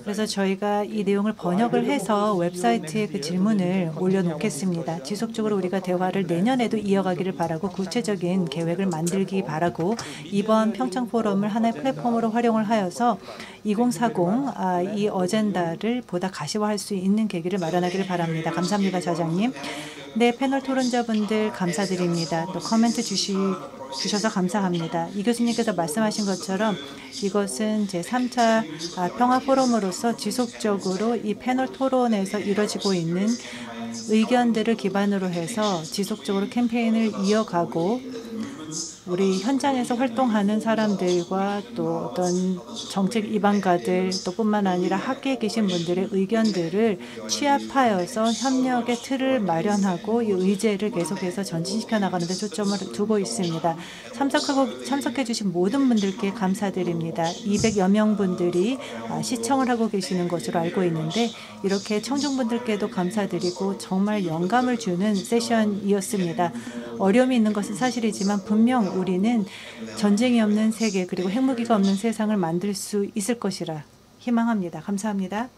그래서 저희가 이 내용을 번역을 해서 웹사이트에 그 질문을 올려놓겠습니다. 지속적으로 우리가 대화를 내년에도 이어가기를 바라고 구체적인 계획을 만들기 바라고 이번 평창 포럼을 하나의 플랫폼으로 활용을 하여서 2040 이 어젠다를 보다 가시화할 수 있는 계기를 마련하기를 바랍니다. 감사합니다, 좌장님. 네, 패널 토론자분들 감사드립니다. 또 코멘트 주셔서 감사합니다. 이 교수님께서 말씀하신 것처럼 이것은 제3차 평화 포럼으로서 지속적으로 이 패널 토론에서 이루어지고 있는 의견들을 기반으로 해서 지속적으로 캠페인을 이어가고 우리 현장에서 활동하는 사람들과 또 어떤 정책 이방가들 또 뿐만 아니라 학계에 계신 분들의 의견들을 취합하여서 협력의 틀을 마련하고 이 의제를 계속해서 전진시켜 나가는 데 초점을 두고 있습니다. 참석해 주신 모든 분들께 감사드립니다. 200여 명 분들이 시청을 하고 계시는 것으로 알고 있는데 이렇게 청중분들께도 감사드리고 정말 영감을 주는 세션이었습니다. 어려움이 있는 것은 사실이지만 분명 우리는 전쟁이 없는 세계 그리고 핵무기가 없는 세상을 만들 수 있을 것이라 희망합니다. 감사합니다.